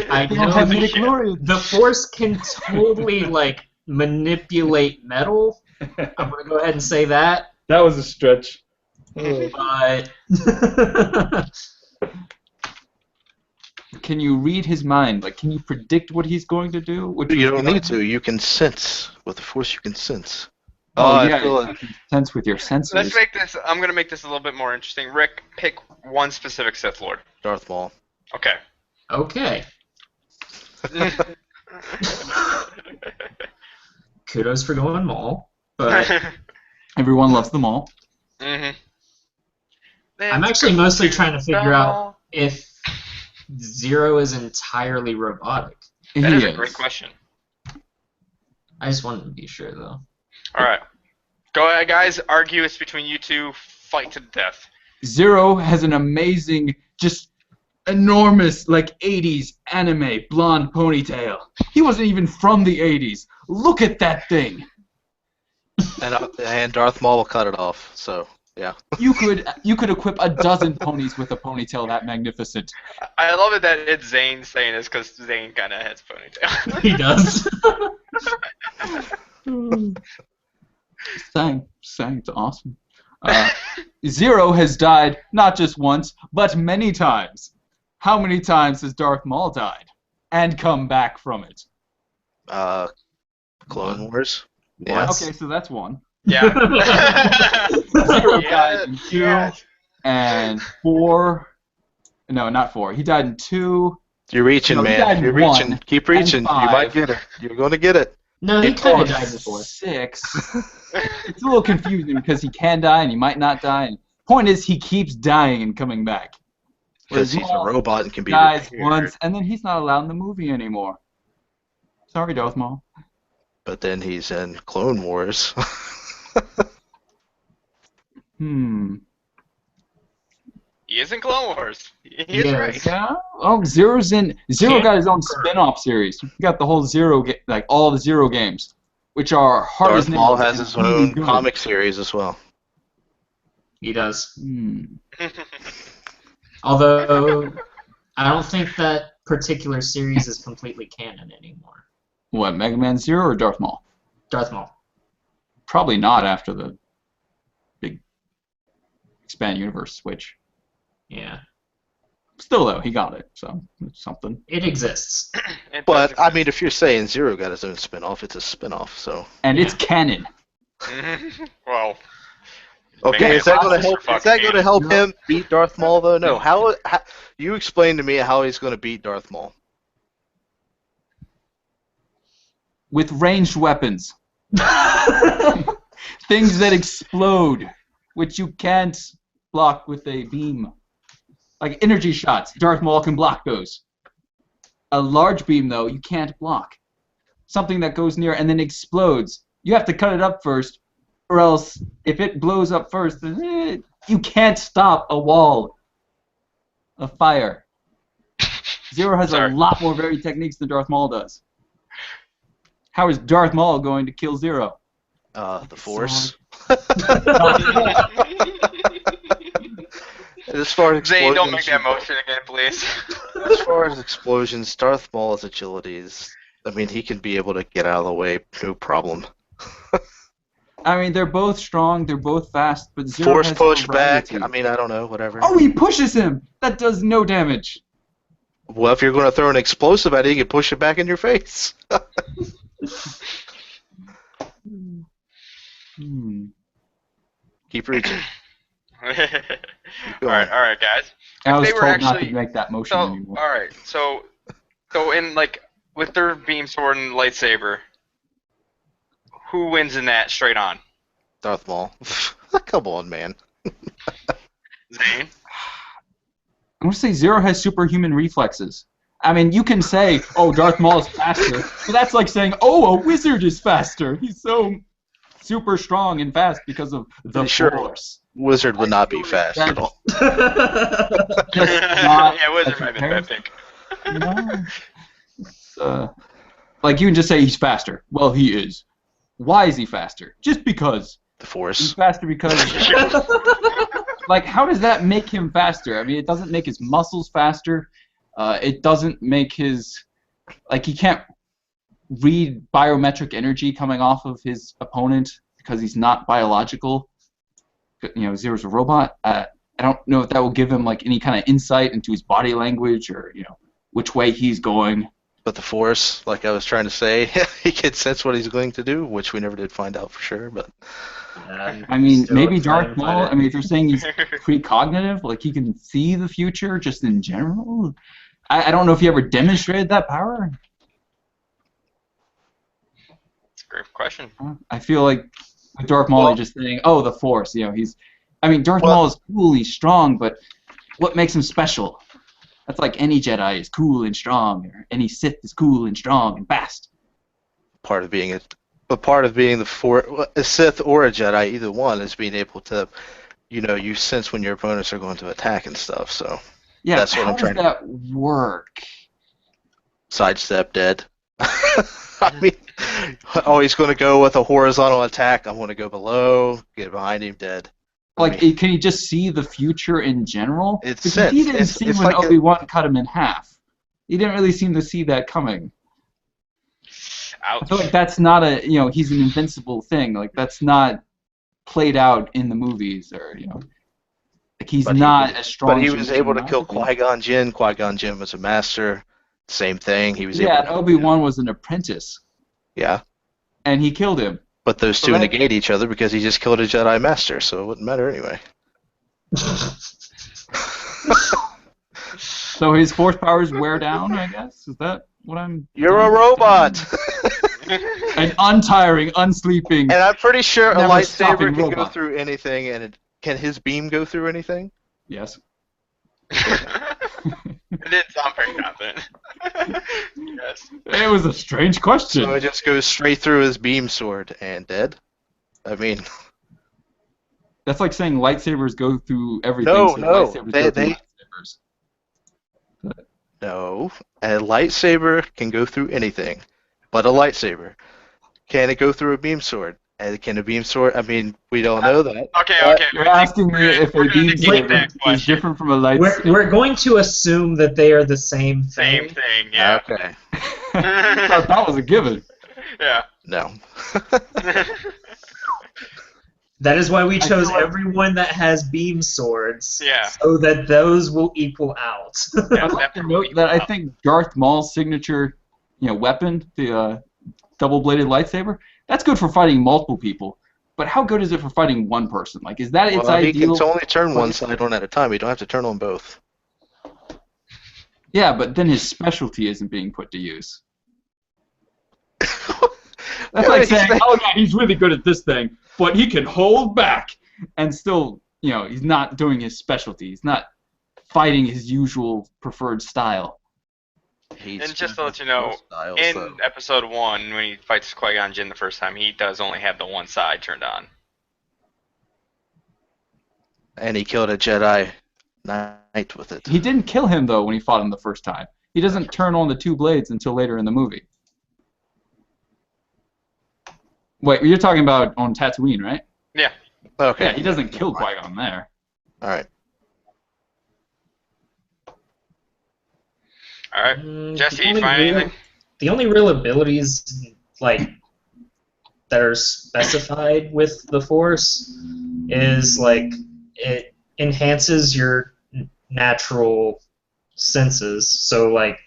I They don't know have the, midichlorians. the Force can totally, like, manipulate metal. I'm going to go ahead and say that. That was a stretch. But... Can you read his mind? Like, can you predict what he's going to do? You don't need to. You can sense. With the Force, you can sense. Oh, I feel yeah, like you can sense with your senses. Let's make this. I'm gonna make this a little bit more interesting. Rick, pick one specific Sith Lord. Darth Maul. Okay. Okay. Kudos for going Maul. But Everyone loves them all. I'm I'm actually mostly trying to figure out if Zero is entirely robotic. That He is a great question. I just wanted to be sure, though. All right, go ahead, guys. Argue. It's between you two. Fight to the death. Zero has an amazing, just enormous, like 80s anime blonde ponytail. He wasn't even from the 80s. Look at that thing. And Darth Maul will cut it off. So yeah. You could equip a dozen ponies with a ponytail that magnificent. I love it that it's Zane saying this because Zane kind of has ponytail. He does. Sang, it's awesome. Zero has died not just once, but many times. How many times has Darth Maul died and come back from it? Clone Wars. Yeah. Okay, so that's one. Yeah. Zero died in 2 yes. and 4. No, not 4. He died in 2 You're reaching, No, he man. died You're in reaching. 1 Keep reaching. and You might 5. get it. You're going to get it. No, he It kind of was died before. 6. It's a little confusing because he can die and he might not die. And point is, he keeps dying and coming back. Because Whereas he's a Maul robot and can be dies repaired. once, and then he's not allowed in the movie anymore. Sorry, Darth Maul. But then he's in Clone Wars. He is in Clone Wars. He is Yes. right. Yeah. Oh, Zero's in. Zero Can't got his own confirm. spin-off series. He got the whole like all the Zero games, which are hard as Darth Maul nails has and his really own good. comic series as well. He does. Hmm. Although, I don't think that particular series is completely canon anymore. What, Mega Man Zero or Darth Maul? Darth Maul. Probably not after the big expand universe switch. Yeah. Still though, he got it, so it's something. It exists. It But, does I mean, if you're saying Zero got his own spin-off, it's a spin-off, so... And Yeah. it's canon. exist. Well. Okay, maybe is that going to it's help? for Is that going to help No. him beat Darth Maul, though? No. How you explain to me how he's going to beat Darth Maul? With ranged weapons. Things that explode, which you can't block with a beam. Like energy shots, Darth Maul can block those. A large beam, though, you can't block. Something that goes near and then explodes. You have to cut it up first, or else if it blows up first, then you can't stop a wall of fire. Zero has Sorry. a lot more varied techniques than Darth Maul does. How is Darth Maul going to kill Zero? The Force. Zane, As far as explosions, don't make that motion again, please. as far as explosions, Darth Maul's agility is... I mean, he can be able to get out of the way, no problem. I mean, they're both strong, they're both fast, but Zero Force has push no back. variety. I mean, I don't know, whatever. Oh, he pushes him! That does no damage. Well, if you're going to throw an explosive at it, you can push it back in your face. Keep reaching. all right, guys. I was they were told not actually- to make that motion So, anymore. all right, so in like with their beam sword and lightsaber, who wins in that straight on? Darth Maul. Come on, man. Zane. I'm gonna say Zero has superhuman reflexes. I mean, you can say, oh, Darth Maul is faster, but that's like saying, oh, a wizard is faster. He's so super strong and fast because of the Sure. Force. Wizard would not be fast at all. Just not Yeah, Wizard a might have been comparison. that big. No. It's, like, you can just say he's faster. Well, he is. Why is he faster? Just because. The He's Force. faster because... Like, how does that make him faster? I mean, it doesn't make his muscles faster. It doesn't make his... Like, he can't read biometric energy coming off of his opponent because he's not biological. You know, Zero's a robot. I don't know if that will give him, like, any kind of insight into his body language or, you know, which way he's going. But the Force, like I was trying to say, he can sense what he's going to do, which we never did find out for sure. But I mean, Still maybe excited Darth Maul, by I mean, if you're saying he's precognitive, like he can see the future just in general, I don't know if he ever demonstrated that power. That's a great question. I feel like with Darth Maul, Well- you're just saying, oh, the Force, you know, I mean, Darth Well- Maul is cool, he's strong, but what makes him special? That's like any Jedi is cool and strong, or any Sith is cool and strong and fast. part of being a Sith or a Jedi, either one, is being able to, you sense when your opponents are going to attack and stuff. So Yeah, That's what how I'm trying does to- that work? sidestep, dead. I mean, oh, he's going to go with a horizontal attack. I'm going to go below, get behind him, dead. Like, can he just see the future in general? It's Because Sith. he didn't It's- see it's when like a- Obi-Wan cut him in half. He didn't really seem to see that coming. I Ouch. feel like that's not he's an invincible thing. Like, that's not played out in the movies, or, like, he's But he not was- as strong. But he as was you able to kill imagine. Qui-Gon Jinn. Qui-Gon Jinn was a master. Same thing. He was Yeah, and able to, Obi-Wan was an apprentice, yeah. and he killed him. But those So two that- negate each other because he just killed a Jedi Master, so it wouldn't matter anyway. So his force powers wear down, I guess? Is that what I'm... You're a robot! An untiring, unsleeping... And I'm pretty sure a never lightsaber stopping can go robot. through anything, and can his beam go through anything? Yes. It didn't sound very confident. Yes. It was a strange question. So it just goes straight through his beam sword and dead? I mean... That's like saying lightsabers go through everything, No, so no, lightsabers go through lightsabers. No, a lightsaber can go through anything, but a lightsaber. Can it go through a beam sword? And can a beam sword? I mean, we don't know that. Okay. You're asking me if a beam negate saber that is question. different from a lightsaber. We're going to assume that they are the same Same thing. thing, yeah. Okay. That was a given. Yeah. No. That is why we I chose feel like- everyone that has beam swords. Yeah. So that those will equal out. Yeah, I'd like to definitely. note that I think Darth Maul's signature, weapon, the double-bladed lightsaber, that's good for fighting multiple people. But how good is it for fighting one person? Like, is that its Well, he ideal? can only turn one side on at a time. You don't have to turn on both. Yeah, but then his specialty isn't being put to use. That's like saying, oh yeah, he's really good at this thing, but he can hold back and still, he's not doing his specialty. He's not fighting his usual preferred style. And just to let you know, in episode 1, when he fights Qui-Gon Jinn the first time, he does only have the one side turned on. And he killed a Jedi Knight with it. He didn't kill him, though, when he fought him the first time. He doesn't turn on the two blades until later in the movie. Wait, you're talking about on Tatooine, right? Yeah. Okay. Yeah, he doesn't kill Qui-Gon there. All right. All right. Jesse, The you only find real- anything? The only real abilities that are specified with the Force is it enhances your natural senses. So Like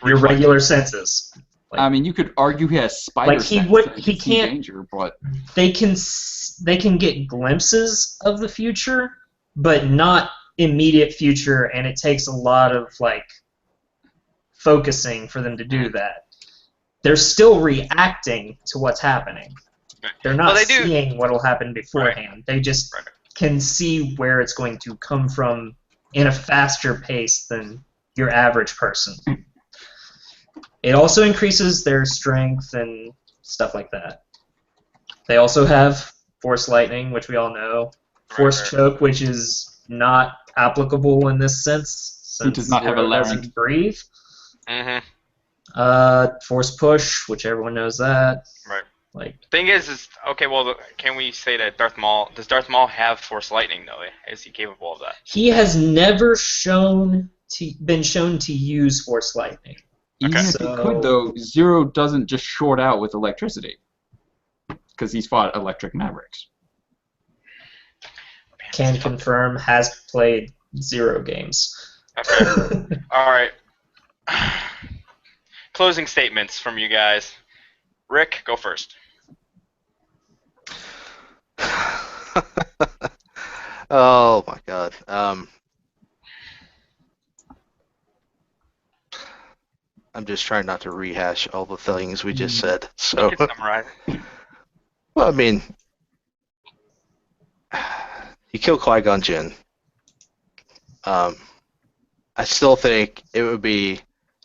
your reflex? regular senses. I mean, you could argue he has spider Like, he sense would- and he can see can't- danger, but They can get glimpses of the future, but not immediate future, and it takes a lot of focusing for them to do that. They're still reacting to what's happening. They're not Well, they do- seeing what will happen beforehand. They just Right. can see where it's going to come from in a faster pace than your average person. It also increases their strength and stuff like that. They also have Force Lightning, which we all know. Force right. Choke, which is not applicable in this sense. He does not have a Zero larynx. doesn't breathe. Mm-hmm. Force Push, which everyone knows that. Right. Thing is okay, well, can we say that does Darth Maul have Force Lightning, though? Is he capable of that? He has never been shown to use Force Lightning. even if he could, though, Zero doesn't just short out with electricity. Because he's fought electric Mavericks. Can confirm, has played Zero games. Okay. All right. Closing statements from you guys. Rick, go first. Oh my God. I'm just trying not to rehash all the things we just said. So, You can summarize. well, I mean, he killed Qui-Gon Jinn. I still think it would be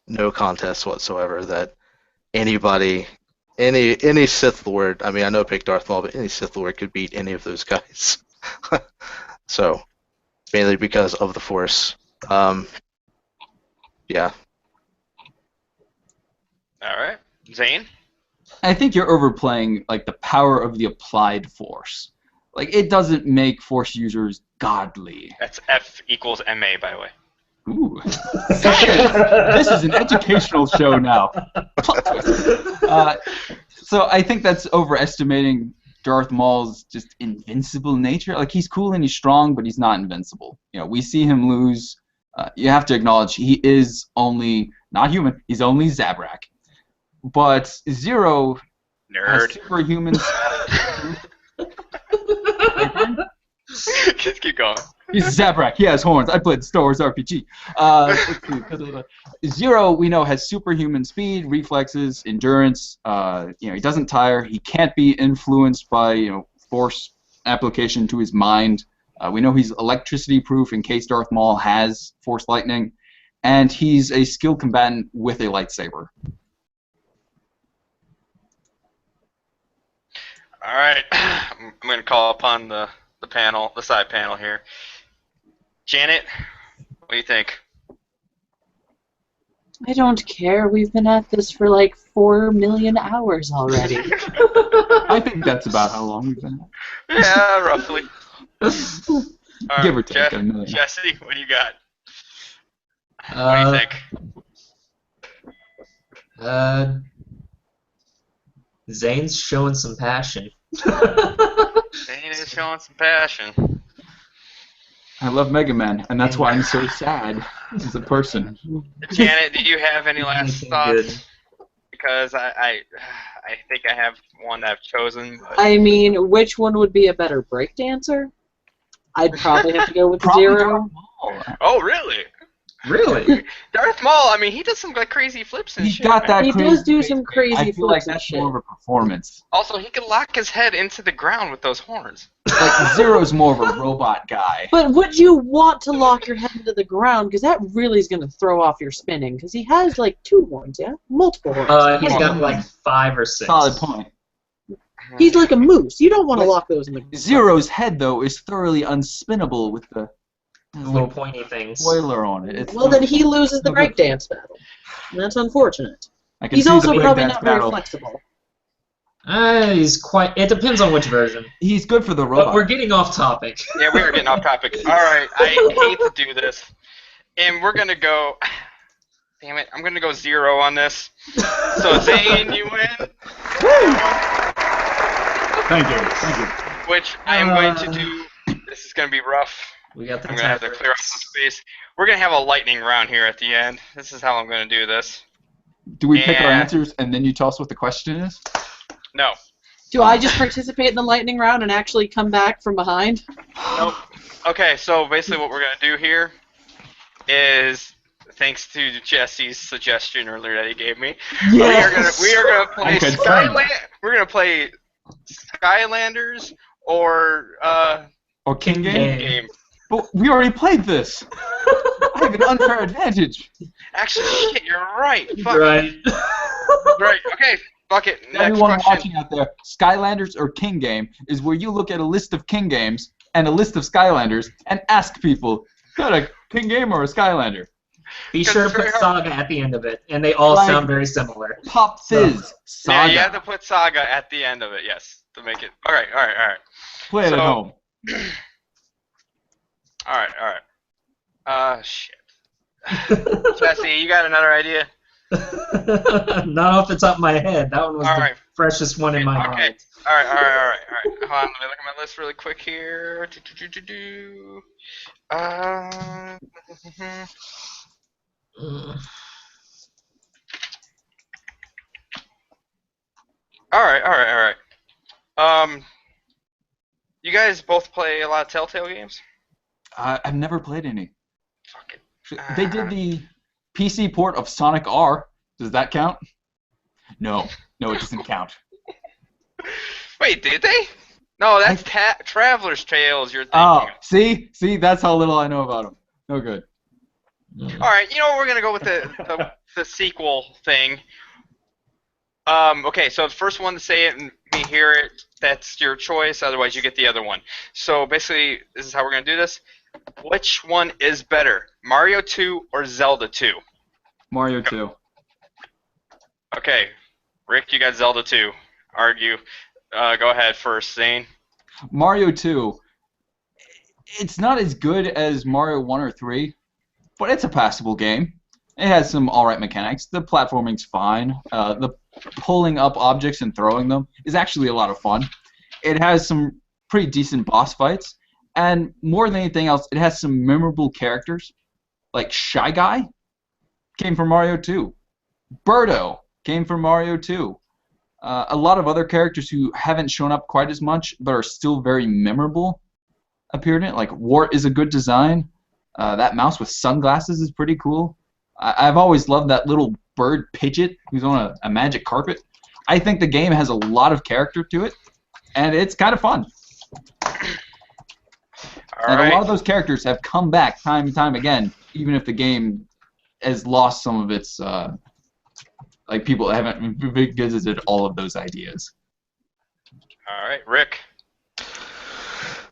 no contest whatsoever that anybody, any Sith Lord, I mean, I know I picked Darth Maul, but any Sith Lord could beat any of those guys. So, mainly because of the Force. Yeah. All right. Zane? I think you're overplaying like the power of the applied force. Like it doesn't make force users godly. That's F equals MA, by the way. Ooh. This is an educational show now. Plot twist. So I think that's overestimating Darth Maul's just invincible nature. Like he's cool and he's strong, but he's not invincible. You know, we see him lose. You have to acknowledge he is only not human. He's only Zabrak. But Zero has Nerd. superhuman. Just keep going. He's Zabrak. He has horns. I played Star Wars RPG. Let's see. Zero, we know, has superhuman speed, reflexes, endurance. He doesn't tire. He can't be influenced by force application to his mind. We know he's electricity proof in case Darth Maul has force lightning, and he's a skilled combatant with a lightsaber. All right, I'm going to call upon the panel, the side panel here. Janet, what do you think? I don't care. We've been at this for like 4 million hours already. I think that's about how long we've been at. Yeah, roughly. All right, Give or take a million. Jesse, what do you got? What do you think? Zane's showing some passion. Zane is showing some passion. I love Mega Man, and that's why I'm so sad as a person. Janet, do you have any last Anything thoughts? good? Because I think I have one I've chosen. But... I mean, which one would be a better breakdancer? I'd probably have to go with Probably Zero. Oh, really? Really? Darth Maul, I mean, he does some like crazy flips and He's shit. got that He crazy does do face. some crazy I feel like flips and that's shit. more of a performance. Also, he can lock his head into the ground with those horns. Like Zero's more of a robot guy. But would you want to lock your head into the ground? Because that really is going to throw off your spinning. Because he has like 2 horns, yeah? Multiple horns. He's got like 5 or 6. Solid point. He's like a moose. You don't want to lock those in the ground. Zero's head, though, is thoroughly unspinnable with the Little pointy things. spoiler on it. It's Well, then he loses the breakdance battle. And that's unfortunate. I can He's see also the probably breakdance not very battle. flexible. He's quite. It depends on which version. He's good for the But robot. we're getting off topic. Yeah, we are getting off topic. All right, I hate to do this, and we're gonna go. Damn it, I'm gonna go Zero on this. So Zane, you win. Thank you. Thank you. Which I am going to do. This is gonna be rough. We got the I'm gonna have to clear up some space. We're gonna have a lightning round here at the end. This is how I'm gonna do this. Do we pick our And- answers and then you tell us what the question is? No. Do I just participate in the lightning round and actually come back from behind? Nope. Okay, so basically what we're gonna do here is, thanks to Jesse's suggestion earlier that he gave me, we are gonna play I'm concerned. We're gonna play Skylanders or Or King Game? game. But we already played this. I have an unfair advantage. Actually, shit, you're right. Fuck. Right. Right. Okay. Fuck it. Next Everyone question. watching out there, Skylanders or King Game is where you look at a list of King Games and a list of Skylanders and ask people, is that a King Game or a Skylander? Be Because sure to it's put very hard. Saga at the end of it, and they all Like- sound very similar. Pop Fizz, Yeah, Saga. you have to put Saga at the end of it. Yes, to make it. All right. Play it at So- home. All right. Shit. Jesse, you got another idea? Not off the top of my head. That one was All the right. freshest one in my Okay. mind. All right. Hold on. Let me look at my list really quick here. All right. You guys both play a lot of Telltale games? I've never played any. Fuck it. They did the PC port of Sonic R. Does that count? No, it doesn't count. Wait, did they? No, that's Traveler's Tales you're thinking Oh, of. see, that's how little I know about them. No good. All right, you know what? We're gonna go with the sequel thing. Okay, so the first one to say it and me hear it, that's your choice. Otherwise, you get the other one. So basically, this is how we're gonna do this. Which one is better, Mario 2 or Zelda 2? Mario 2. Okay, Rick, you got Zelda 2. Argue. Go ahead first, Zane. Mario 2. It's not as good as Mario 1 or 3, but it's a passable game. It has some alright mechanics. The platforming's fine. The pulling up objects and throwing them is actually a lot of fun. It has some pretty decent boss fights, and more than anything else, it has some memorable characters. Like Shy Guy came from Mario 2. Birdo came from Mario 2. A lot of other characters who haven't shown up quite as much, but are still very memorable. appeared in it. Like, Wart is a good design. That mouse with sunglasses is pretty cool. I've always loved that little bird Pidgeot who's on a magic carpet. I think the game has a lot of character to it, and it's kind of fun. And a lot of those characters have come back time and time again, even if the game has lost some of its, like, people haven't revisited all of those ideas. All right, Rick.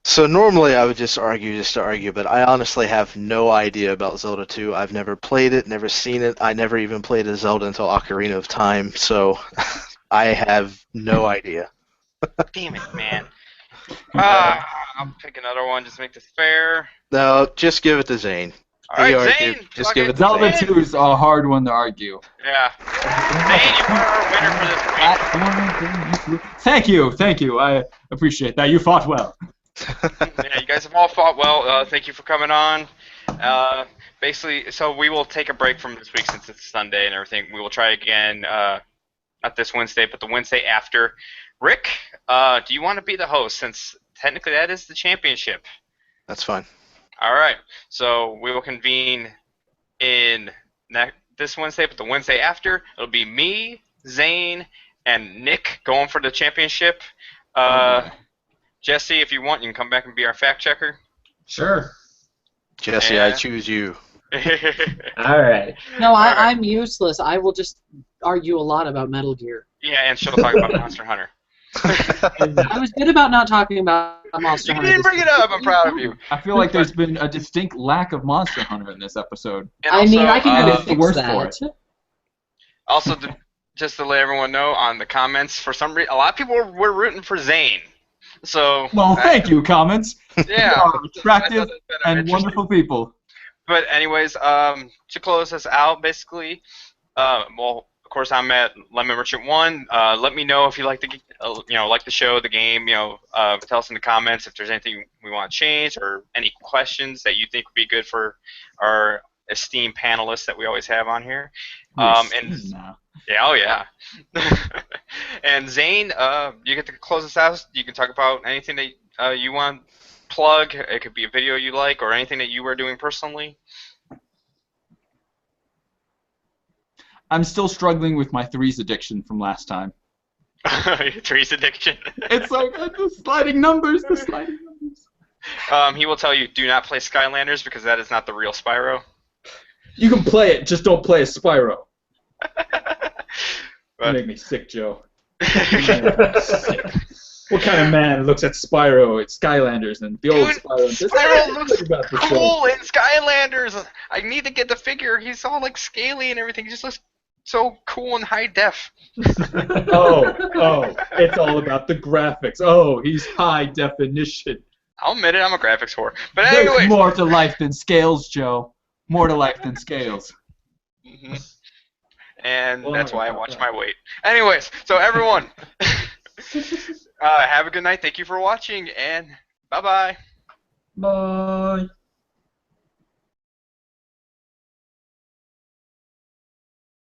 So normally I would just argue to argue, but I honestly have no idea about Zelda 2. I've never played it, never seen it. I never even played a Zelda until Ocarina of Time, so I have no idea. Damn it, man. I'll pick another one just to make this fair. No, just give it to Zane. All right, Zane. Just give it to Zelda Zane. 2 is a hard one to argue. Yeah. Zane, you are our winner for this week. Thank you. I appreciate that. You fought well. Yeah, you guys have all fought well. Thank you for coming on. Basically, so we will take a break from this week since it's Sunday and everything. We will try again, not this Wednesday, but the Wednesday after. Rick, do you want to be the host since technically that is the championship? That's fine. All right. So we will convene in this Wednesday, but the Wednesday after, it'll be me, Zane, and Nick going for the championship. Jesse, if you want, you can come back and be our fact checker. Sure. Jesse, Yeah. I choose you. All right. No, I'm useless. I will just argue a lot about Metal Gear. Yeah, and she'll talk about Monster Hunter. I was good about not talking about Monster You Hunter. didn't bring it up. I'm proud of you. I feel like there's been a distinct lack of Monster Hunter in this episode. And I mean, also, I can it's the fix worst that. for it. Also, just to let everyone know on the comments, for some reason, a lot of people were rooting for Zane. So. Well, thank you, comments. Yeah. You are attractive That's been and interesting. wonderful people. But anyways, to close us out, basically, well, of course, I'm at Lemon Merchant 1. Let me know if you like like the show, the game. Tell us in the comments if there's anything we want to change or any questions that you think would be good for our esteemed panelists that we always have on here. Yeah. And Zane, you get to close us out. You can talk about anything that you want to plug. It could be a video you like or anything that you were doing personally. I'm still struggling with my threes addiction from last time. Threes addiction. It's so good. The sliding numbers. He will tell you, do not play Skylanders because that is not the real Spyro. You can play it, just don't play a Spyro. But, Make me sick, Joe. Sick. What kind of man looks at Spyro at Skylanders and the old Dude, Spyro and says, Spyro looks about the show? cool in Skylanders. I need to get the figure. He's all like scaly and everything. He just looks so cool in high def. Oh, it's all about the graphics. Oh, he's high definition. I'll admit it, I'm a graphics whore. But There's anyway. more to life than scales, Joe. More to life than scales. Mm-hmm. And that's why I watch my weight. Anyways, so everyone, have a good night. Thank you for watching, and bye-bye. Bye.